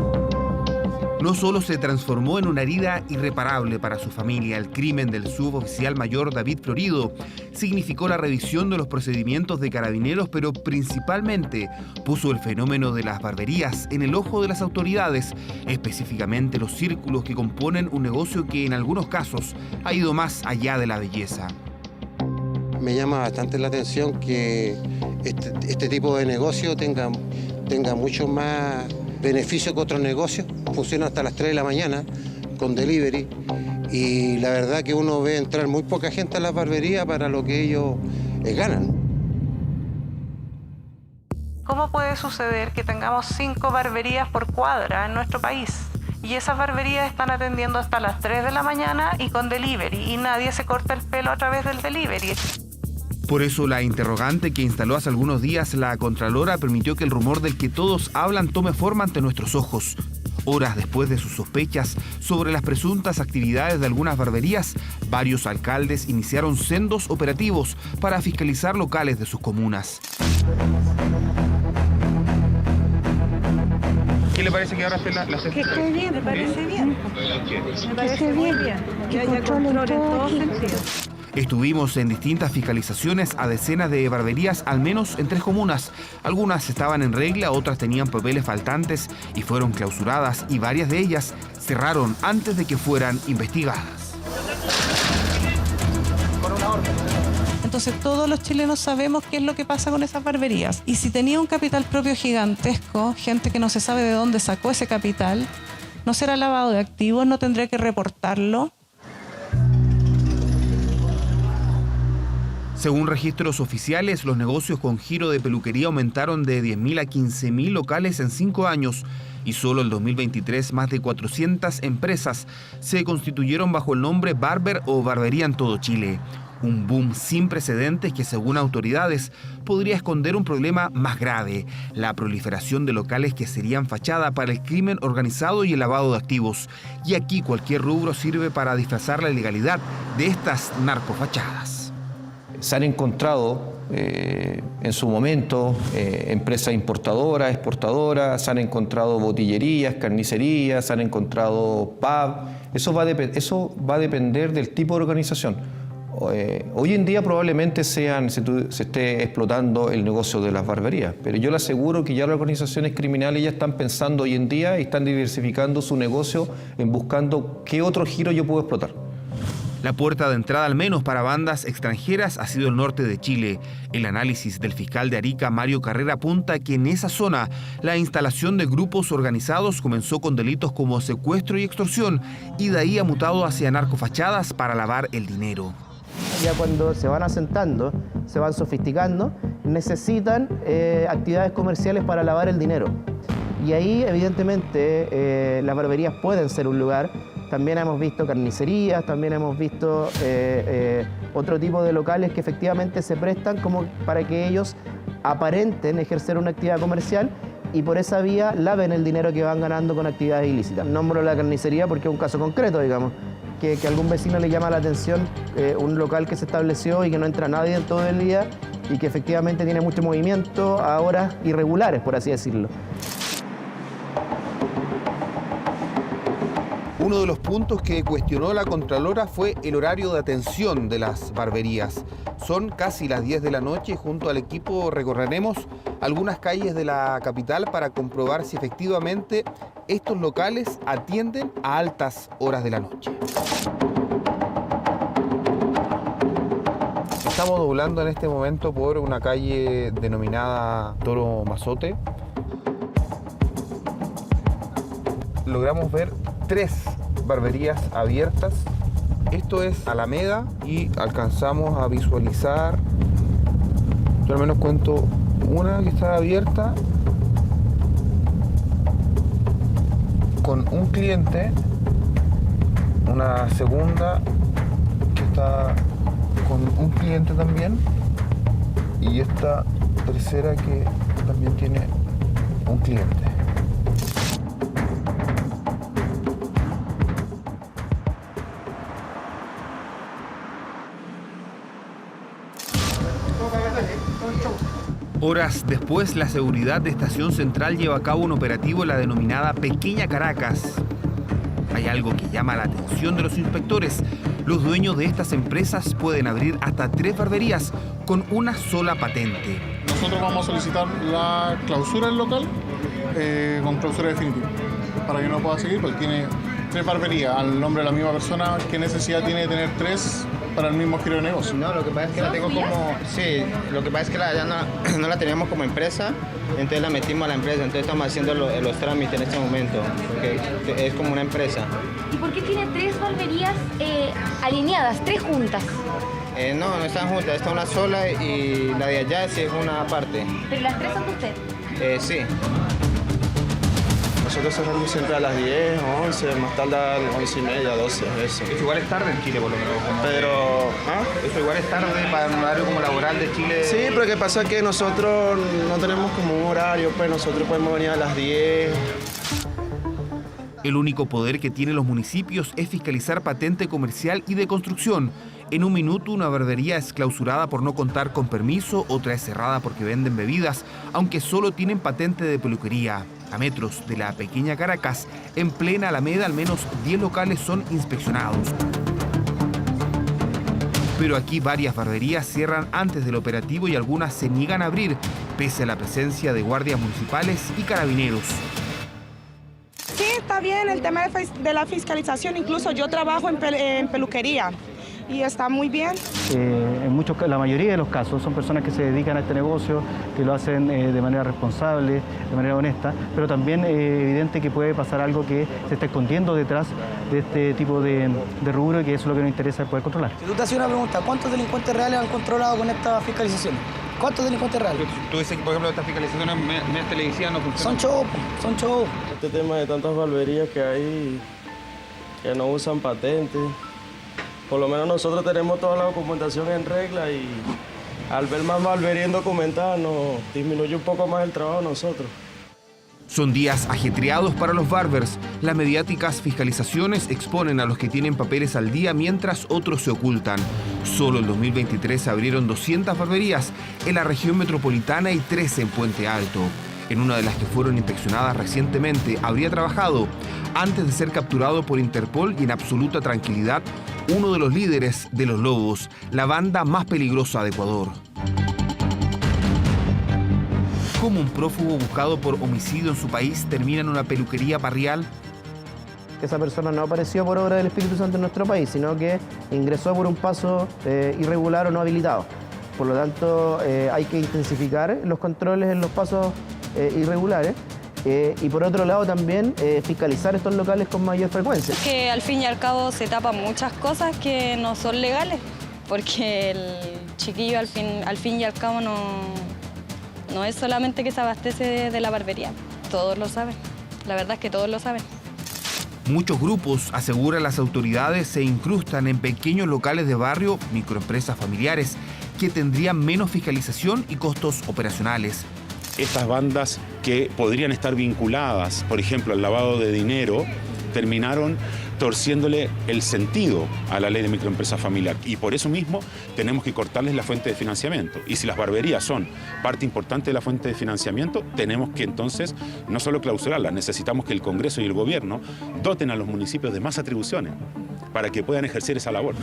No solo se transformó en una herida irreparable para su familia, el crimen del suboficial mayor David Florido significó la revisión de los procedimientos de Carabineros, pero principalmente puso el fenómeno de las barberías en el ojo de las autoridades, específicamente los círculos que componen un negocio que en algunos casos ha ido más allá de la belleza. Me llama bastante la atención que este tipo de negocio tenga mucho más beneficio que otros negocios. Funciona hasta las 3 de la mañana con delivery y la verdad que uno ve entrar muy poca gente a las barberías para lo que ellos ganan. ¿Cómo puede suceder que tengamos 5 barberías por cuadra en nuestro país? Y esas barberías están atendiendo hasta las 3 de la mañana y con delivery, y nadie se corta el pelo a través del delivery. Por eso la interrogante que instaló hace algunos días la Contralora permitió que el rumor del que todos hablan tome forma ante nuestros ojos. Horas después de sus sospechas sobre las presuntas actividades de algunas barberías, varios alcaldes iniciaron sendos operativos para fiscalizar locales de sus comunas. ¿Qué le parece que ahora esté la Que esté bien, me parece bien. Me parece muy bien. Que haya control en todos sentidos. Estuvimos en distintas fiscalizaciones a decenas de barberías, al menos en 3 comunas. Algunas estaban en regla, otras tenían papeles faltantes y fueron clausuradas, y varias de ellas cerraron antes de que fueran investigadas. Entonces todos los chilenos sabemos qué es lo que pasa con esas barberías. Y si tenía un capital propio gigantesco, gente que no se sabe de dónde sacó ese capital, no será lavado de activos, no tendría que reportarlo. Según registros oficiales, los negocios con giro de peluquería aumentaron de 10.000 a 15.000 locales en 5 años y solo en 2023 más de 400 empresas se constituyeron bajo el nombre Barber o Barbería en todo Chile. Un boom sin precedentes que, según autoridades, podría esconder un problema más grave: la proliferación de locales que serían fachada para el crimen organizado y el lavado de activos. Y aquí cualquier rubro sirve para disfrazar la ilegalidad de estas narcofachadas. Se han encontrado en su momento empresas importadoras, exportadoras, se han encontrado botillerías, carnicerías, se han encontrado pub. Eso va a depender del tipo de organización. Hoy en día probablemente se esté explotando el negocio de las barberías, pero yo le aseguro que ya las organizaciones criminales ya están pensando hoy en día y están diversificando su negocio en buscando qué otro giro yo puedo explotar. La puerta de entrada, al menos para bandas extranjeras, ha sido el norte de Chile. El análisis del fiscal de Arica, Mario Carrera, apunta que en esa zona la instalación de grupos organizados comenzó con delitos como secuestro y extorsión, y de ahí ha mutado hacia narcofachadas para lavar el dinero. Ya cuando se van asentando, se van sofisticando, necesitan actividades comerciales para lavar el dinero. Y ahí, evidentemente, las barberías pueden ser un lugar. También hemos visto carnicerías, también hemos visto otro tipo de locales que efectivamente se prestan como para que ellos aparenten ejercer una actividad comercial y por esa vía laven el dinero que van ganando con actividades ilícitas. Nombro la carnicería porque es un caso concreto, digamos, que a algún vecino le llama la atención un local que se estableció y que no entra nadie en todo el día y que efectivamente tiene mucho movimiento a horas irregulares, por así decirlo. Uno de los puntos que cuestionó la Contralora fue el horario de atención de las barberías. Son casi las 10 de la noche y junto al equipo recorreremos algunas calles de la capital para comprobar si efectivamente estos locales atienden a altas horas de la noche. Estamos doblando en este momento por una calle denominada Toro Mazote. Logramos ver 3 barberías abiertas. Esto es Alameda y alcanzamos a visualizar, yo al menos cuento una que está abierta con un cliente, una segunda que está con un cliente también y esta tercera que también tiene un cliente. Horas después, la seguridad de Estación Central lleva a cabo un operativo en la denominada Pequeña Caracas. Hay algo que llama la atención de los inspectores. Los dueños de estas empresas pueden abrir hasta 3 barberías con una sola patente. Nosotros vamos a solicitar la clausura del local con clausura definitiva para que no pueda seguir, porque tiene 3 barberías al nombre de la misma persona. ¿Qué necesidad tiene de tener 3 para el mismo giro de negocio? No, lo que pasa es que la tengo como... Sí, lo que pasa es que ya no la teníamos como empresa, entonces la metimos a la empresa, entonces estamos haciendo los trámites en este momento, porque es como una empresa. ¿Y por qué tiene 3 barberías alineadas, 3 juntas? No están juntas, está una sola y la de allá sí es una aparte. ¿Pero las 3 son de usted? Sí. Nosotros cerramos siempre a las 10, 11, más tarde a las 11:30, 12, eso. Eso igual es tarde en Chile, por lo menos. Pero, Eso igual es tarde para un horario como laboral de Chile. sí, pero lo que pasa es que nosotros no tenemos como un horario, pues nosotros podemos venir a las 10. El único poder que tienen los municipios es fiscalizar patente comercial y de construcción. En un minuto, una barbería es clausurada por no contar con permiso, otra es cerrada porque venden bebidas, aunque solo tienen patente de peluquería. A metros de la Pequeña Caracas, en plena Alameda, al menos 10 locales son inspeccionados. Pero aquí varias barberías cierran antes del operativo y algunas se niegan a abrir, pese a la presencia de guardias municipales y carabineros. Sí, está bien el tema de la fiscalización, incluso yo trabajo en peluquería y está muy bien. La mayoría de los casos son personas que se dedican a este negocio, que lo hacen de manera responsable, de manera honesta, pero también es evidente que puede pasar algo que se está escondiendo detrás de este tipo de rubro y que eso es lo que nos interesa poder controlar. Si tú te haces una pregunta, ¿cuántos delincuentes reales han controlado con esta fiscalización? ¿Cuántos delincuentes reales? Tú dices que, por ejemplo, estas fiscalizaciones medias televisivas no funcionan. Son show. Este tema de tantas barberías que hay que no usan patentes. Por lo menos nosotros tenemos toda la documentación en regla y al ver más barberías documentadas nos disminuye un poco más el trabajo de nosotros. Son días ajetreados para los barbers. Las mediáticas fiscalizaciones exponen a los que tienen papeles al día mientras otros se ocultan. Solo en 2023 se abrieron 200 barberías en la región metropolitana y 13 en Puente Alto. En una de las que fueron inspeccionadas recientemente habría trabajado, antes de ser capturado por Interpol y en absoluta tranquilidad, uno de los líderes de Los Lobos, la banda más peligrosa de Ecuador. ¿Cómo un prófugo buscado por homicidio en su país termina en una peluquería barrial? Esa persona no apareció por obra del Espíritu Santo en nuestro país, sino que ingresó por un paso irregular o no habilitado. Por lo tanto, hay que intensificar los controles en los pasos irregulares. Y por otro lado también fiscalizar estos locales con mayor frecuencia. Que al fin y al cabo se tapan muchas cosas que no son legales, porque el chiquillo al fin y al cabo no es solamente que se abastece de la barbería, todos lo saben, la verdad es que todos lo saben. Muchos grupos, aseguran las autoridades, se incrustan en pequeños locales de barrio, microempresas familiares, que tendrían menos fiscalización y costos operacionales. Estas bandas que podrían estar vinculadas, por ejemplo, al lavado de dinero, terminaron torciéndole el sentido a la ley de microempresa familiar. Y por eso mismo tenemos que cortarles la fuente de financiamiento. Y si las barberías son parte importante de la fuente de financiamiento, tenemos que entonces no solo clausurarlas, necesitamos que el Congreso y el Gobierno doten a los municipios de más atribuciones para que puedan ejercer esa labor.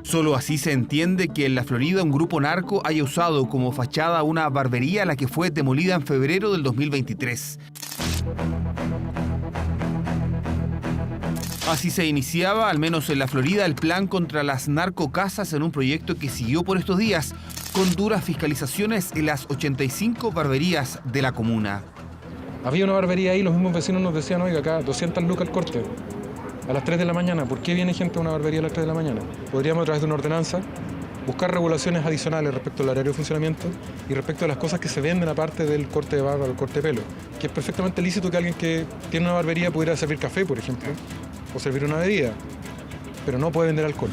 Solo así se entiende que en la Florida un grupo narco haya usado como fachada una barbería, la que fue demolida en febrero del 2023. Así se iniciaba, al menos en la Florida, el plan contra las narcocasas en un proyecto que siguió por estos días, con duras fiscalizaciones en las 85 barberías de la comuna. Había una barbería ahí, los mismos vecinos nos decían, oiga, acá 200 lucas el corte, a las 3 de la mañana. ¿Por qué viene gente a una barbería a las 3 de la mañana? Podríamos, a través de una ordenanza, buscar regulaciones adicionales respecto al horario de funcionamiento y respecto a las cosas que se venden aparte del corte de barba o el corte de pelo. Que es perfectamente lícito que alguien que tiene una barbería pudiera servir café, por ejemplo, o servir una bebida, pero no puede vender alcohol.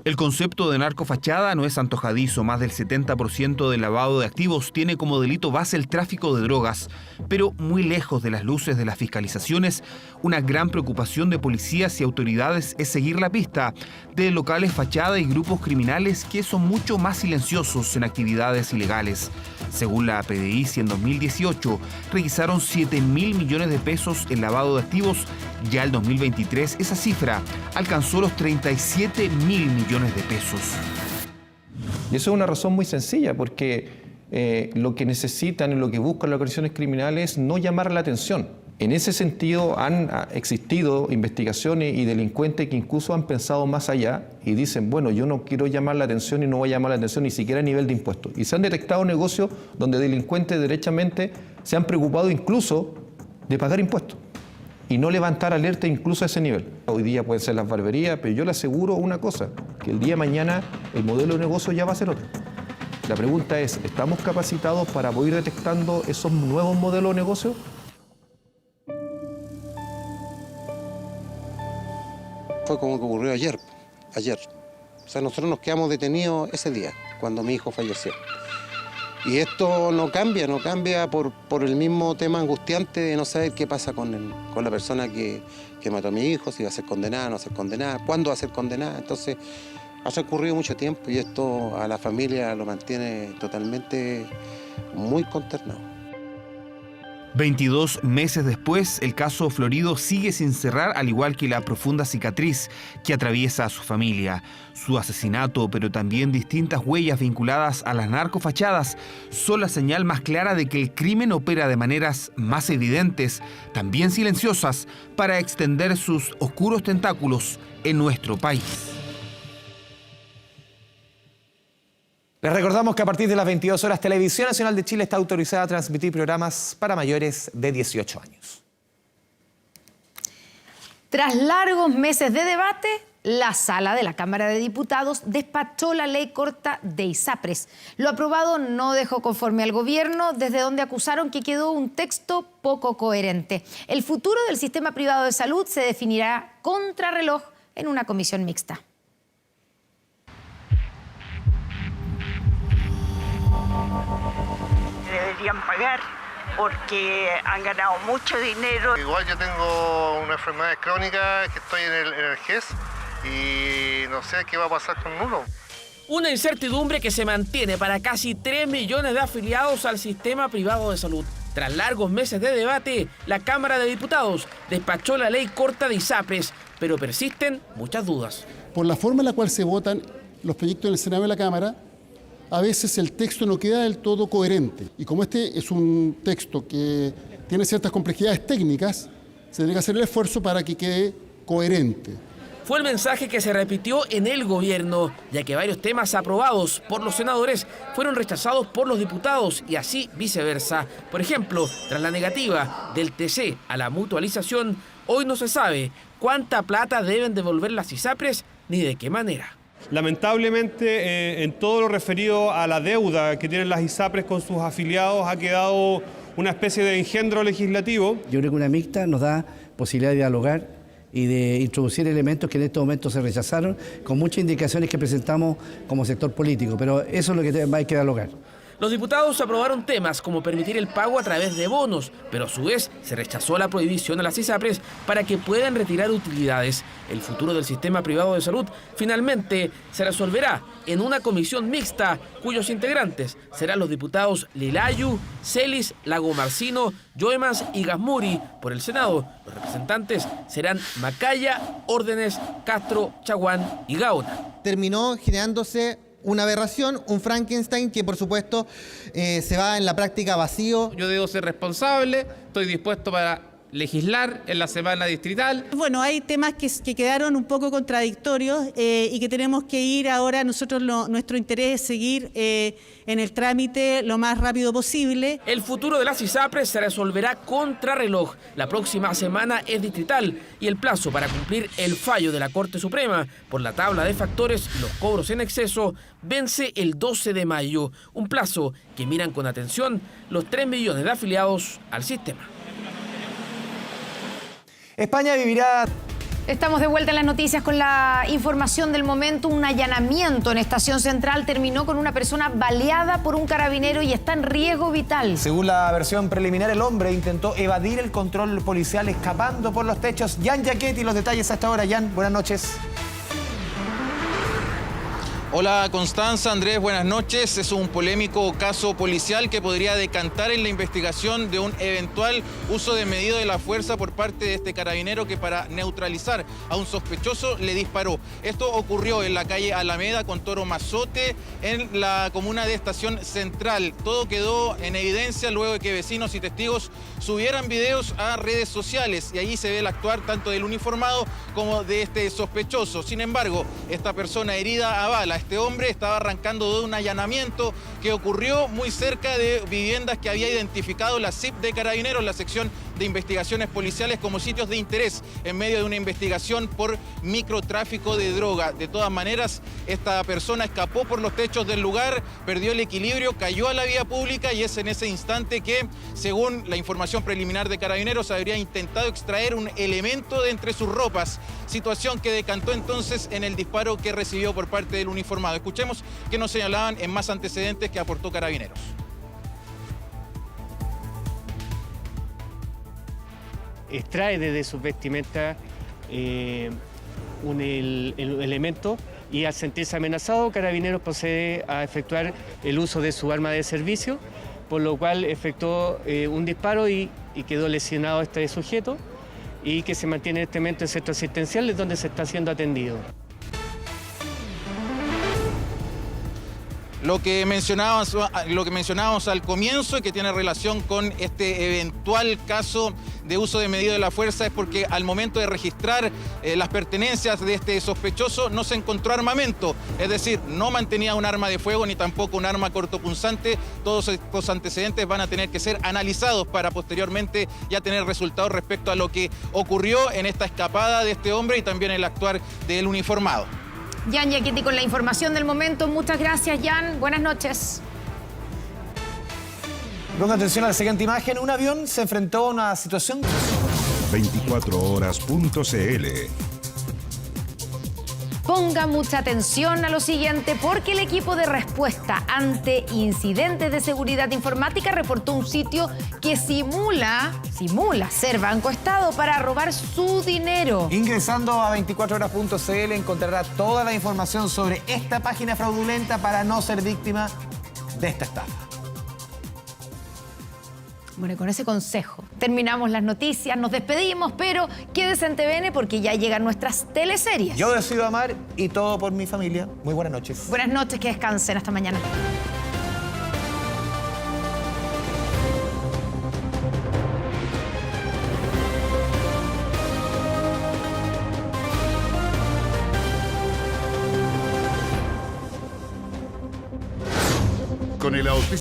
El concepto de narcofachada no es antojadizo. Más del 70% del lavado de activos tiene como delito base el tráfico de drogas. Pero muy lejos de las luces de las fiscalizaciones, una gran preocupación de policías y autoridades es seguir la pista de locales fachada y grupos criminales que son mucho más silenciosos en actividades ilegales. Según la PDI, en 2018 requisaron 7.000 millones de pesos en lavado de activos. Ya el 2023 esa cifra alcanzó los 37.000 millones de pesos. Y eso es una razón muy sencilla, porque lo que necesitan y lo que buscan las organizaciones criminales es no llamar la atención. En ese sentido han existido investigaciones y delincuentes que incluso han pensado más allá y dicen, bueno, yo no quiero llamar la atención y no voy a llamar la atención ni siquiera a nivel de impuestos. Y se han detectado negocios donde delincuentes derechamente se han preocupado incluso de pagar impuestos y no levantar alerta incluso a ese nivel. Hoy día pueden ser las barberías, pero yo le aseguro una cosa, que el día de mañana el modelo de negocio ya va a ser otro. La pregunta es, ¿estamos capacitados para poder ir detectando esos nuevos modelos de negocio? Fue como que ocurrió ayer. O sea, nosotros nos quedamos detenidos ese día, cuando mi hijo falleció. Y esto no cambia por el mismo tema angustiante de no saber qué pasa con la persona que mató a mi hijo, si va a ser condenada, no va a ser condenada, cuándo va a ser condenada. Entonces, ha transcurrido mucho tiempo y esto a la familia lo mantiene totalmente muy consternado. 22 meses después, el caso Florido sigue sin cerrar, al igual que la profunda cicatriz que atraviesa a su familia. Su asesinato, pero también distintas huellas vinculadas a las narcofachadas, son la señal más clara de que el crimen opera de maneras más evidentes, también silenciosas, para extender sus oscuros tentáculos en nuestro país. Les recordamos que a partir de las 22 horas, Televisión Nacional de Chile está autorizada a transmitir programas para mayores de 18 años. Tras largos meses de debate, la sala de la Cámara de Diputados despachó la ley corta de ISAPRES. Lo aprobado no dejó conforme al gobierno, desde donde acusaron que quedó un texto poco coherente. El futuro del sistema privado de salud se definirá contrarreloj en una comisión mixta. Deberían pagar porque han ganado mucho dinero. Igual yo tengo una enfermedad crónica que estoy en el GES y no sé qué va a pasar con uno. Una incertidumbre que se mantiene para casi 3 millones de afiliados al sistema privado de salud. Tras largos meses de debate, la Cámara de Diputados despachó la ley corta de ISAPRES, pero persisten muchas dudas. Por la forma en la cual se votan los proyectos en el Senado y la Cámara, a veces el texto no queda del todo coherente. Y como este es un texto que tiene ciertas complejidades técnicas, se tiene que hacer el esfuerzo para que quede coherente. Fue el mensaje que se repitió en el gobierno, ya que varios temas aprobados por los senadores fueron rechazados por los diputados y así viceversa. Por ejemplo, tras la negativa del TC a la mutualización, hoy no se sabe cuánta plata deben devolver las ISAPRES ni de qué manera. Lamentablemente, en todo lo referido a la deuda que tienen las ISAPRES con sus afiliados, ha quedado una especie de engendro legislativo. Yo creo que una mixta nos da posibilidad de dialogar y de introducir elementos que en estos momentos se rechazaron, con muchas indicaciones que presentamos como sector político, pero eso es lo que hay que dialogar. Los diputados aprobaron temas como permitir el pago a través de bonos, pero a su vez se rechazó la prohibición a las ISAPRES para que puedan retirar utilidades. El futuro del sistema privado de salud finalmente se resolverá en una comisión mixta cuyos integrantes serán los diputados Lilayu, Celis, Lagomarsino, Yoemas y Gasmuri. Por el Senado, los representantes serán Macaya, Órdenes, Castro, Chaguán y Gaona. Terminó generándose una aberración, un Frankenstein que por supuesto se va en la práctica vacío. Yo debo ser responsable, estoy dispuesto para legislar en la semana distrital. Bueno, hay temas que quedaron un poco contradictorios y que tenemos que ir ahora, nuestro interés es seguir en el trámite lo más rápido posible. El futuro de las ISAPRES se resolverá contrarreloj. La próxima semana es distrital y el plazo para cumplir el fallo de la Corte Suprema por la tabla de factores y los cobros en exceso vence el 12 de mayo, un plazo que miran con atención los 3 millones de afiliados al sistema. España vivirá... Estamos de vuelta en las noticias con la información del momento. Un allanamiento en Estación Central terminó con una persona baleada por un carabinero y está en riesgo vital. Según la versión preliminar, el hombre intentó evadir el control policial escapando por los techos. Jan Jaquetti, los detalles hasta ahora. Jan, buenas noches. Hola Constanza, Andrés, buenas noches. Es un polémico caso policial que podría decantar en la investigación de un eventual uso de medida de la fuerza por parte de este carabinero que para neutralizar a un sospechoso le disparó. Esto ocurrió en la calle Alameda con Toro Mazote en la comuna de Estación Central. Todo quedó en evidencia luego de que vecinos y testigos subieran videos a redes sociales y allí se ve el actuar tanto del uniformado como de este sospechoso. Sin embargo, esta persona herida a bala, este hombre estaba arrancando de un allanamiento que ocurrió muy cerca de viviendas que había identificado la CIP de Carabineros, la sección de investigaciones policiales, como sitios de interés en medio de una investigación por microtráfico de droga. De todas maneras, esta persona escapó por los techos del lugar, perdió el equilibrio, cayó a la vía pública y es en ese instante que, según la información preliminar de Carabineros, habría intentado extraer un elemento de entre sus ropas, situación que decantó entonces en el disparo que recibió por parte del uniformado. Escuchemos qué nos señalaban en más antecedentes que aportó Carabineros. Extrae desde su vestimenta un elemento y al sentirse amenazado, Carabineros procede a efectuar el uso de su arma de servicio, por lo cual efectuó un disparo y quedó lesionado este sujeto y que se mantiene en este momento en centro asistencial, donde se está siendo atendido. Lo que mencionábamos al comienzo y que tiene relación con este eventual caso de uso de medida de la fuerza es porque al momento de registrar las pertenencias de este sospechoso no se encontró armamento, es decir, no mantenía un arma de fuego ni tampoco un arma cortopunzante. Todos estos antecedentes van a tener que ser analizados para posteriormente ya tener resultados respecto a lo que ocurrió en esta escapada de este hombre y también el actuar del uniformado. Jan Jaquetti con la información del momento. Muchas gracias, Jan. Buenas noches. Ponga atención a la siguiente imagen. Un avión se enfrentó a una situación... 24horas.cl. Ponga mucha atención a lo siguiente porque el equipo de respuesta ante incidentes de seguridad informática reportó un sitio que simula ser Banco Estado para robar su dinero. Ingresando a 24horas.cl encontrará toda la información sobre esta página fraudulenta para no ser víctima de esta estafa. Bueno, y con ese consejo terminamos las noticias, nos despedimos, pero quédese en TVN porque ya llegan nuestras teleseries. Yo decido amar y todo por mi familia. Muy buenas noches. Buenas noches, que descansen. Hasta mañana. Con el auspicio